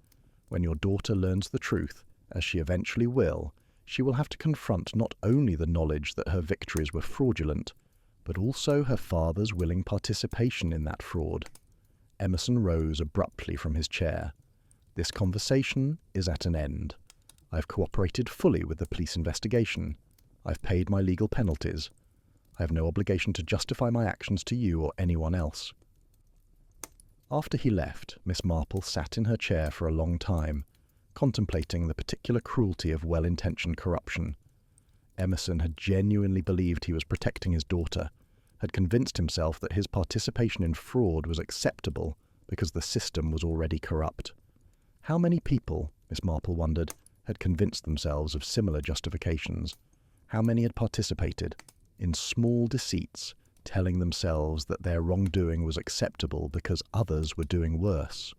When your daughter learns the truth, as she eventually will, she will have to confront not only the knowledge that her victories were fraudulent, but also her father's willing participation in that fraud." Emerson rose abruptly from his chair. "This conversation is at an end. I've cooperated fully with the police investigation. I've paid my legal penalties. I have no obligation to justify my actions to you or anyone else." After he left, Miss Marple sat in her chair for a long time, contemplating the particular cruelty of well-intentioned corruption. Emerson had genuinely believed he was protecting his daughter, had convinced himself that his participation in fraud was acceptable because the system was already corrupt. How many people, Miss Marple wondered, had convinced themselves of similar justifications? How many had participated in small deceits telling themselves that their wrongdoing was acceptable because others were doing worse.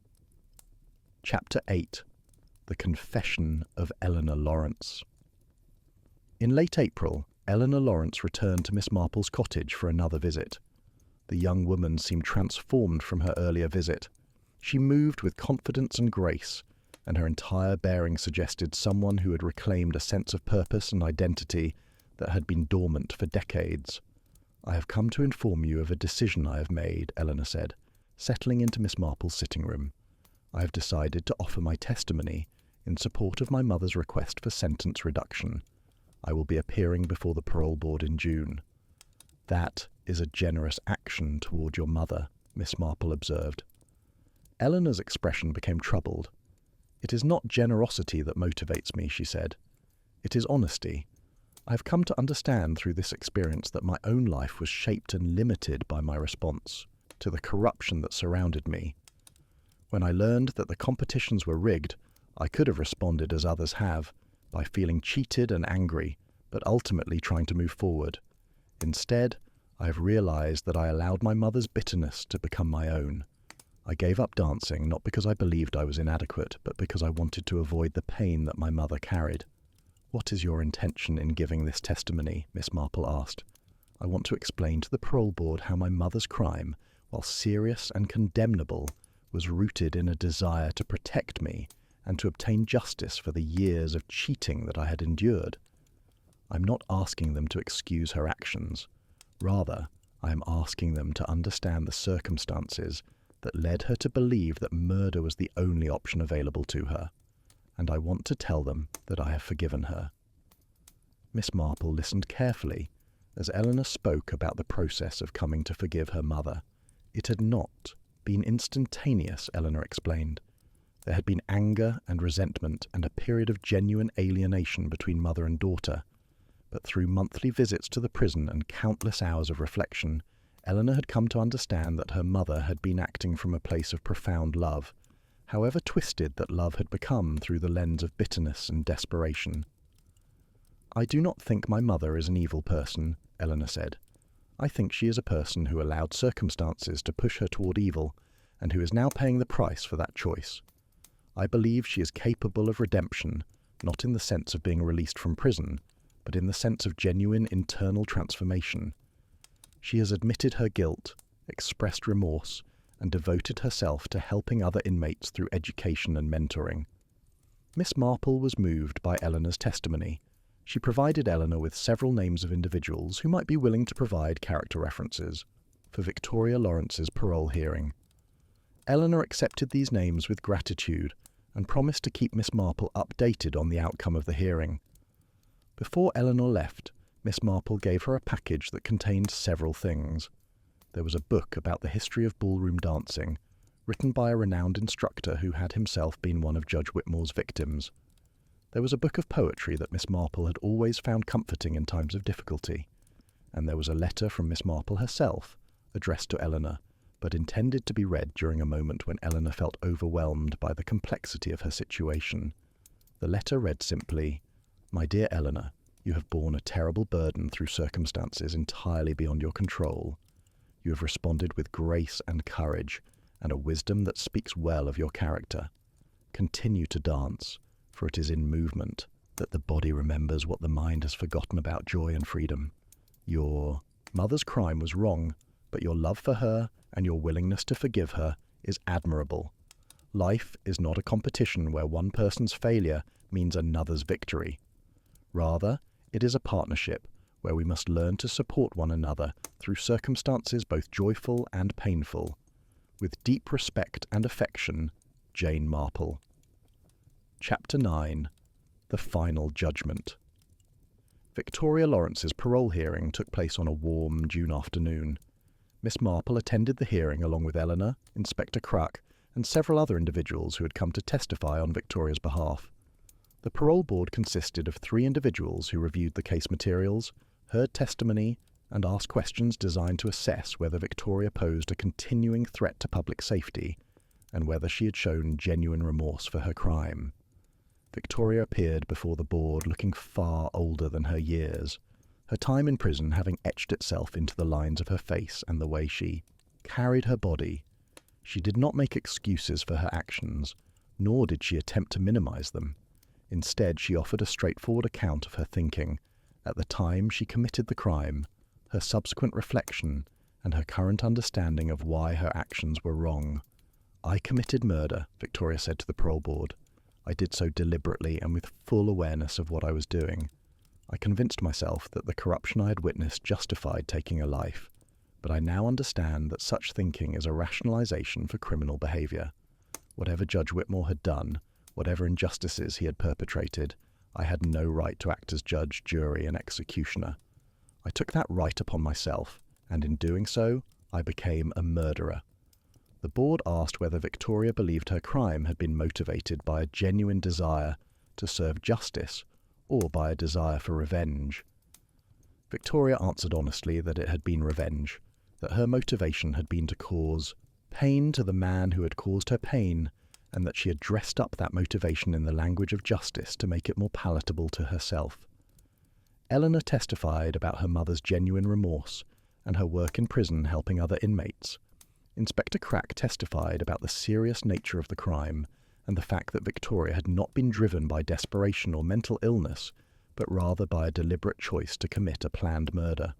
Chapter 8. The Confession of Eleanor Lawrence. In late April, Eleanor Lawrence returned to Miss Marple's cottage for another visit. The young woman seemed transformed from her earlier visit. She moved with confidence and grace, and her entire bearing suggested someone who had reclaimed a sense of purpose and identity that had been dormant for decades. "I have come to inform you of a decision I have made," Eleanor said, settling into Miss Marple's sitting room. "I have decided to offer my testimony in support of my mother's request for sentence reduction. I will be appearing before the parole board in June." "That is a generous action toward your mother," Miss Marple observed. Eleanor's expression became troubled. "It is not generosity that motivates me," she said. "It is honesty. I have come to understand through this experience that my own life was shaped and limited by my response to the corruption that surrounded me. When I learned that the competitions were rigged, I could have responded as others have, by feeling cheated and angry, but ultimately trying to move forward. Instead, I have realized that I allowed my mother's bitterness to become my own. I gave up dancing not because I believed I was inadequate, but because I wanted to avoid the pain that my mother carried." "What is your intention in giving this testimony?" Miss Marple asked. "I want to explain to the parole board how my mother's crime, while serious and condemnable, was rooted in a desire to protect me and to obtain justice for the years of cheating that I had endured. I'm not asking them to excuse her actions. Rather, I am asking them to understand the circumstances that led her to believe that murder was the only option available to her, and I want to tell them that I have forgiven her." Miss Marple listened carefully as Eleanor spoke about the process of coming to forgive her mother. It had not been instantaneous, Eleanor explained. There had been anger and resentment and a period of genuine alienation between mother and daughter, but through monthly visits to the prison and countless hours of reflection, Eleanor had come to understand that her mother had been acting from a place of profound love, however twisted that love had become through the lens of bitterness and desperation. "I do not think my mother is an evil person," Eleanor said. "I think she is a person who allowed circumstances to push her toward evil, and who is now paying the price for that choice. I believe she is capable of redemption, not in the sense of being released from prison, but in the sense of genuine internal transformation. She has admitted her guilt, expressed remorse, and devoted herself to helping other inmates through education and mentoring." Miss Marple was moved by Eleanor's testimony. She provided Eleanor with several names of individuals who might be willing to provide character references for Victoria Lawrence's parole hearing. Eleanor accepted these names with gratitude and promised to keep Miss Marple updated on the outcome of the hearing. Before Eleanor left, Miss Marple gave her a package that contained several things. There was a book about the history of ballroom dancing, written by a renowned instructor who had himself been one of Judge Whitmore's victims. There was a book of poetry that Miss Marple had always found comforting in times of difficulty, and there was a letter from Miss Marple herself, addressed to Eleanor, but intended to be read during a moment when Eleanor felt overwhelmed by the complexity of her situation. The letter read simply, "My dear Eleanor, you have borne a terrible burden through circumstances entirely beyond your control. You have responded with grace and courage, and a wisdom that speaks well of your character. Continue to dance, for it is in movement that the body remembers what the mind has forgotten about joy and freedom. Your mother's crime was wrong, but your love for her and your willingness to forgive her is admirable. Life is not a competition where one person's failure means another's victory. Rather, it is a partnership where we must learn to support one another through circumstances both joyful and painful. With deep respect and affection, Jane Marple." Chapter 9. The Final Judgment. Victoria Lawrence's parole hearing took place on a warm June afternoon. Miss Marple attended the hearing along with Eleanor, Inspector Cruck, and several other individuals who had come to testify on Victoria's behalf. The parole board consisted of 3 individuals who reviewed the case materials, heard testimony, and asked questions designed to assess whether Victoria posed a continuing threat to public safety and whether she had shown genuine remorse for her crime. Victoria appeared before the board looking far older than her years. her time in prison having etched itself into the lines of her face and the way she carried her body. She did not make excuses for her actions, nor did she attempt to minimize them. Instead, she offered a straightforward account of her thinking at the time she committed the crime, her subsequent reflection, and her current understanding of why her actions were wrong. "I committed murder," Victoria said to the parole board. "I did so deliberately and with full awareness of what I was doing. I convinced myself that the corruption I had witnessed justified taking a life, but I now understand that such thinking is a rationalization for criminal behavior. Whatever Judge Whitmore had done, whatever injustices he had perpetrated, I had no right to act as judge, jury, and executioner. I took that right upon myself, and in doing so, I became a murderer." The board asked whether Victoria believed her crime had been motivated by a genuine desire to serve justice or by a desire for revenge. Victoria answered honestly that it had been revenge, that her motivation had been to cause pain to the man who had caused her pain, and that she had dressed up that motivation in the language of justice to make it more palatable to herself. Eleanor testified about her mother's genuine remorse and her work in prison helping other inmates. Inspector Crack testified about the serious nature of the crime and the fact that Victoria had not been driven by desperation or mental illness, but rather by a deliberate choice to commit a planned murder.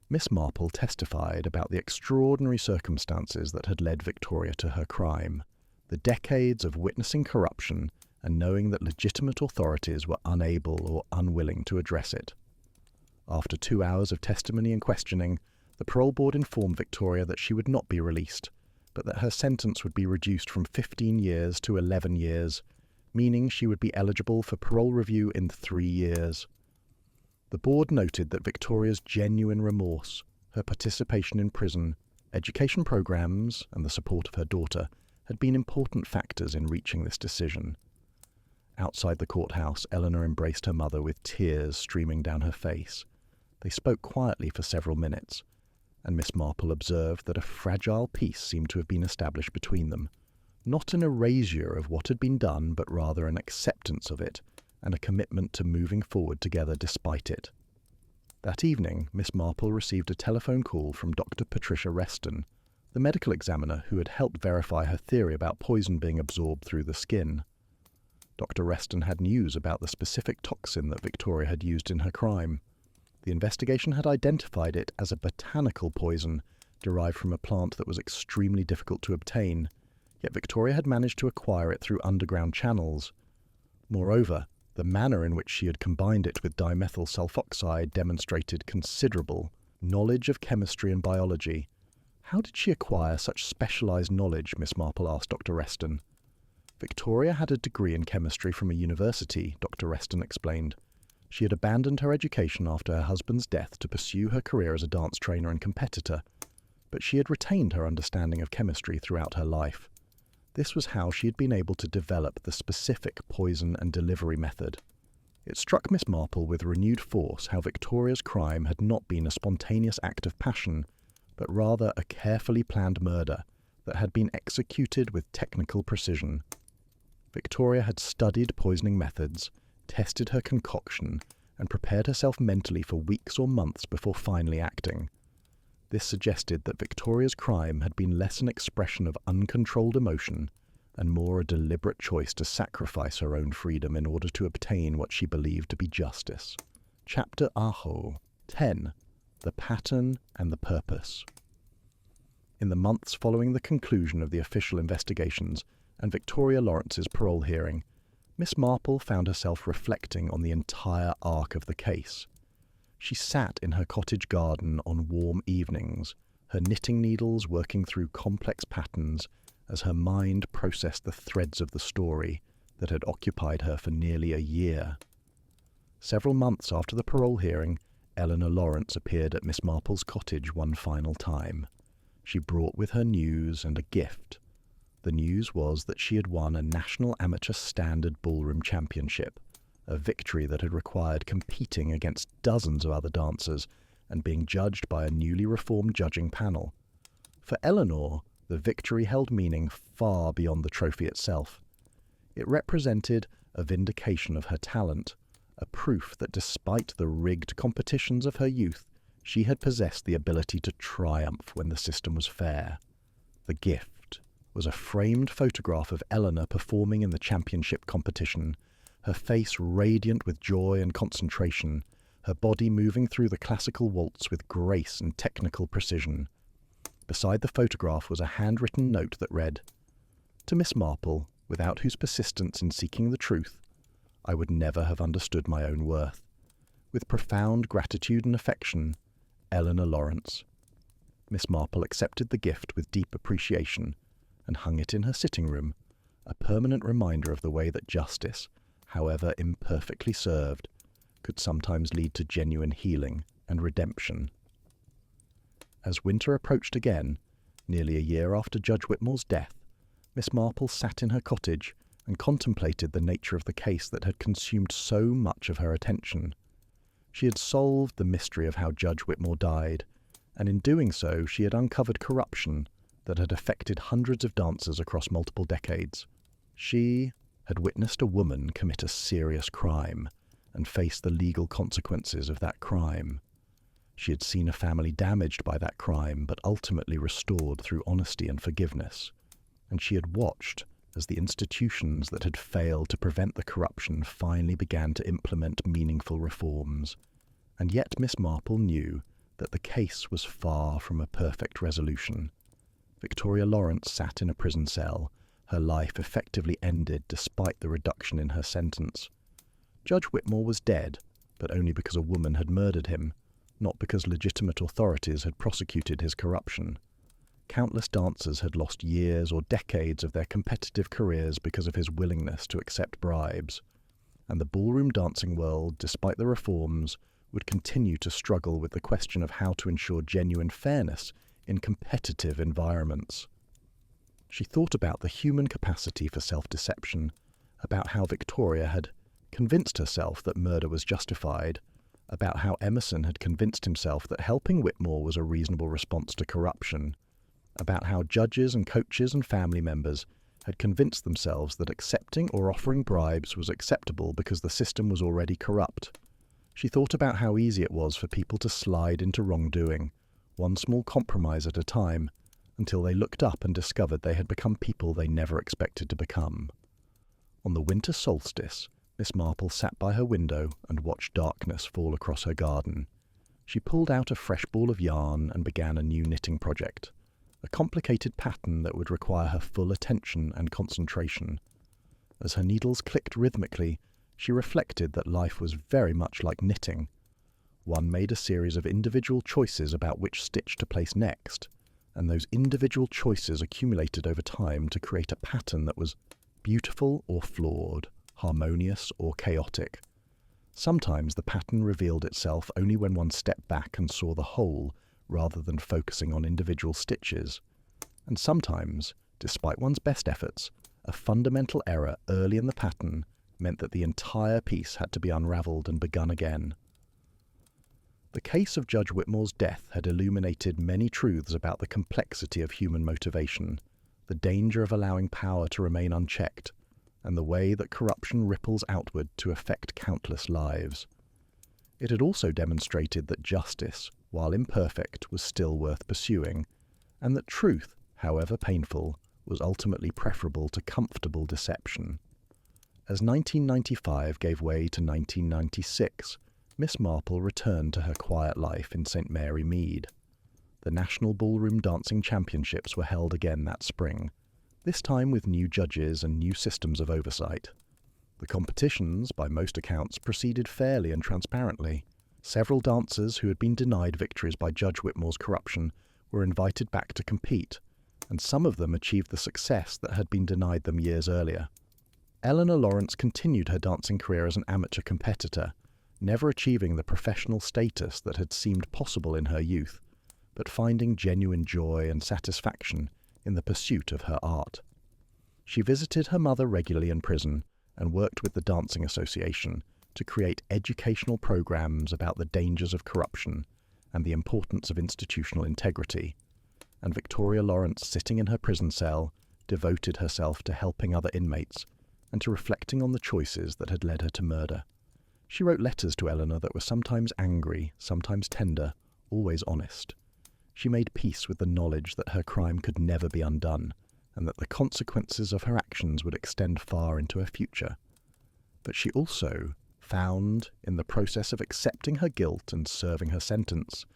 Miss Marple testified about the extraordinary circumstances that had led Victoria to her crime, the decades of witnessing corruption and knowing that legitimate authorities were unable or unwilling to address it. After 2 hours of testimony and questioning, the parole board informed Victoria that she would not be released, but that her sentence would be reduced from 15 years to 11 years, meaning she would be eligible for parole review in 3 years. The board noted that Victoria's genuine remorse, her participation in prison, education programs, and the support of her daughter had been important factors in reaching this decision. Outside the courthouse, Eleanor embraced her mother with tears streaming down her face. They spoke quietly for several minutes, and Miss Marple observed that a fragile peace seemed to have been established between them, not an erasure of what had been done, but rather an acceptance of it, and a commitment to moving forward together despite it. That evening, Miss Marple received a telephone call from Dr. Patricia Reston, the medical examiner who had helped verify her theory about poison being absorbed through the skin. Dr. Reston had news about the specific toxin that Victoria had used in her crime. The investigation had identified it as a botanical poison derived from a plant that was extremely difficult to obtain, yet Victoria had managed to acquire it through underground channels. Moreover, the manner in which she had combined it with dimethyl sulfoxide demonstrated considerable knowledge of chemistry and biology. "How did she acquire such specialized knowledge?" Miss Marple asked Dr. Reston. "Victoria had a degree in chemistry from a university," Dr. Reston explained. "She had abandoned her education after her husband's death to pursue her career as a dance trainer and competitor, but she had retained her understanding of chemistry throughout her life. This was how she had been able to develop the specific poison and delivery method." It struck Miss Marple with renewed force how Victoria's crime had not been a spontaneous act of passion, but rather a carefully planned murder that had been executed with technical precision. Victoria had studied poisoning methods, tested her concoction, and prepared herself mentally for weeks or months before finally acting. This suggested that Victoria's crime had been less an expression of uncontrolled emotion and more a deliberate choice to sacrifice her own freedom in order to obtain what she believed to be justice. Chapter Aho 10. The Pattern and the Purpose. In the months following the conclusion of the official investigations and Victoria Lawrence's parole hearing, Miss Marple found herself reflecting on the entire arc of the case. She sat in her cottage garden on warm evenings, her knitting needles working through complex patterns as her mind processed the threads of the story that had occupied her for nearly a year. Several months after the parole hearing, Eleanor Lawrence appeared at Miss Marple's cottage one final time. She brought with her news and a gift. The news was that she had won a National Amateur Standard Ballroom Championship, a victory that had required competing against dozens of other dancers and being judged by a newly reformed judging panel. For Eleanor, the victory held meaning far beyond the trophy itself. It represented a vindication of her talent, a proof that despite the rigged competitions of her youth, she had possessed the ability to triumph when the system was fair. The gift was a framed photograph of Eleanor performing in the championship competition, her face radiant with joy and concentration, her body moving through the classical waltz with grace and technical precision. Beside the photograph was a handwritten note that read, "To Miss Marple, without whose persistence in seeking the truth, I would never have understood my own worth. With profound gratitude and affection, Eleanor Lawrence." Miss Marple accepted the gift with deep appreciation and hung it in her sitting room, a permanent reminder of the way that justice, however imperfectly served, could sometimes lead to genuine healing and redemption. As winter approached again, nearly a year after Judge Whitmore's death, Miss Marple sat in her cottage and contemplated the nature of the case that had consumed so much of her attention. She had solved the mystery of how Judge Whitmore died, and in doing so she had uncovered corruption that had affected hundreds of dancers across multiple decades. She had witnessed a woman commit a serious crime and face the legal consequences of that crime. She had seen a family damaged by that crime, but ultimately restored through honesty and forgiveness. And she had watched as the institutions that had failed to prevent the corruption finally began to implement meaningful reforms. And yet Miss Marple knew that the case was far from a perfect resolution. Victoria Lawrence sat in a prison cell, her life effectively ended despite the reduction in her sentence. Judge Whitmore was dead, but only because a woman had murdered him, not because legitimate authorities had prosecuted his corruption. Countless dancers had lost years or decades of their competitive careers because of his willingness to accept bribes. And the ballroom dancing world, despite the reforms, would continue to struggle with the question of how to ensure genuine fairness in competitive environments. She thought about the human capacity for self-deception, about how Victoria had convinced herself that murder was justified, about how Emerson had convinced himself that helping Whitmore was a reasonable response to corruption, about how judges and coaches and family members had convinced themselves that accepting or offering bribes was acceptable because the system was already corrupt. She thought about how easy it was for people to slide into wrongdoing, one small compromise at a time, until they looked up and discovered they had become people they never expected to become. On the winter solstice, Miss Marple sat by her window and watched darkness fall across her garden. She pulled out a fresh ball of yarn and began a new knitting project, a complicated pattern that would require her full attention and concentration. As her needles clicked rhythmically, she reflected that life was very much like knitting. One made a series of individual choices about which stitch to place next, and those individual choices accumulated over time to create a pattern that was beautiful or flawed, harmonious or chaotic. Sometimes the pattern revealed itself only when one stepped back and saw the whole, rather than focusing on individual stitches. And sometimes, despite one's best efforts, a fundamental error early in the pattern meant that the entire piece had to be unravelled and begun again. The case of Judge Whitmore's death had illuminated many truths about the complexity of human motivation, the danger of allowing power to remain unchecked, and the way that corruption ripples outward to affect countless lives. It had also demonstrated that justice, while imperfect, was still worth pursuing, and that truth, however painful, was ultimately preferable to comfortable deception. As 1995 gave way to 1996, Miss Marple returned to her quiet life in St. Mary Mead. The National Ballroom Dancing Championships were held again that spring, this time with new judges and new systems of oversight. The competitions, by most accounts, proceeded fairly and transparently. Several dancers who had been denied victories by Judge Whitmore's corruption were invited back to compete, and some of them achieved the success that had been denied them years earlier. Eleanor Lawrence continued her dancing career as an amateur competitor, never achieving the professional status that had seemed possible in her youth, but finding genuine joy and satisfaction in the pursuit of her art. She visited her mother regularly in prison and worked with the Dancing Association to create educational programs about the dangers of corruption and the importance of institutional integrity. And Victoria Lawrence, sitting in her prison cell, devoted herself to helping other inmates and to reflecting on the choices that had led her to murder. She wrote letters to Eleanor that were sometimes angry, sometimes tender, always honest. She made peace with the knowledge that her crime could never be undone, and that the consequences of her actions would extend far into her future. But she also found, in the process of accepting her guilt and serving her sentence,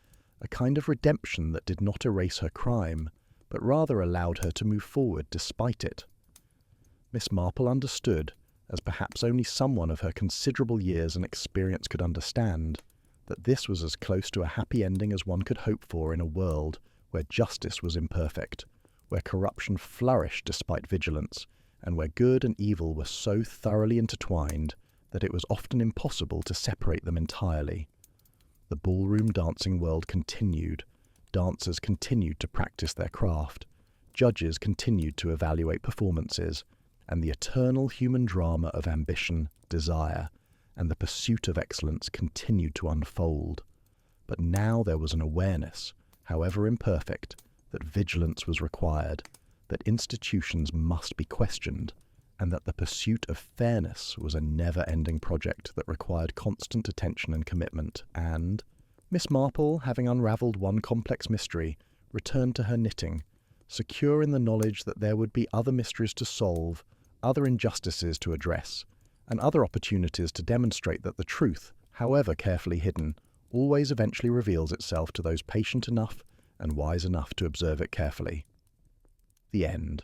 a kind of redemption that did not erase her crime, but rather allowed her to move forward despite it. Miss Marple understood, as perhaps only someone of her considerable years and experience could understand, that this was as close to a happy ending as one could hope for in a world where justice was imperfect, where corruption flourished despite vigilance, and where good and evil were so thoroughly intertwined that it was often impossible to separate them entirely. The ballroom dancing world continued. Dancers continued to practice their craft. Judges continued to evaluate performances, and the eternal human drama of ambition, desire, and the pursuit of excellence continued to unfold. But now there was an awareness, however imperfect, that vigilance was required, that institutions must be questioned, and that the pursuit of fairness was a never-ending project that required constant attention and commitment. And Miss Marple, having unravelled one complex mystery, returned to her knitting, secure in the knowledge that there would be other mysteries to solve, other injustices to address, and other opportunities to demonstrate that the truth, however carefully hidden, always eventually reveals itself to those patient enough and wise enough to observe it carefully. The end.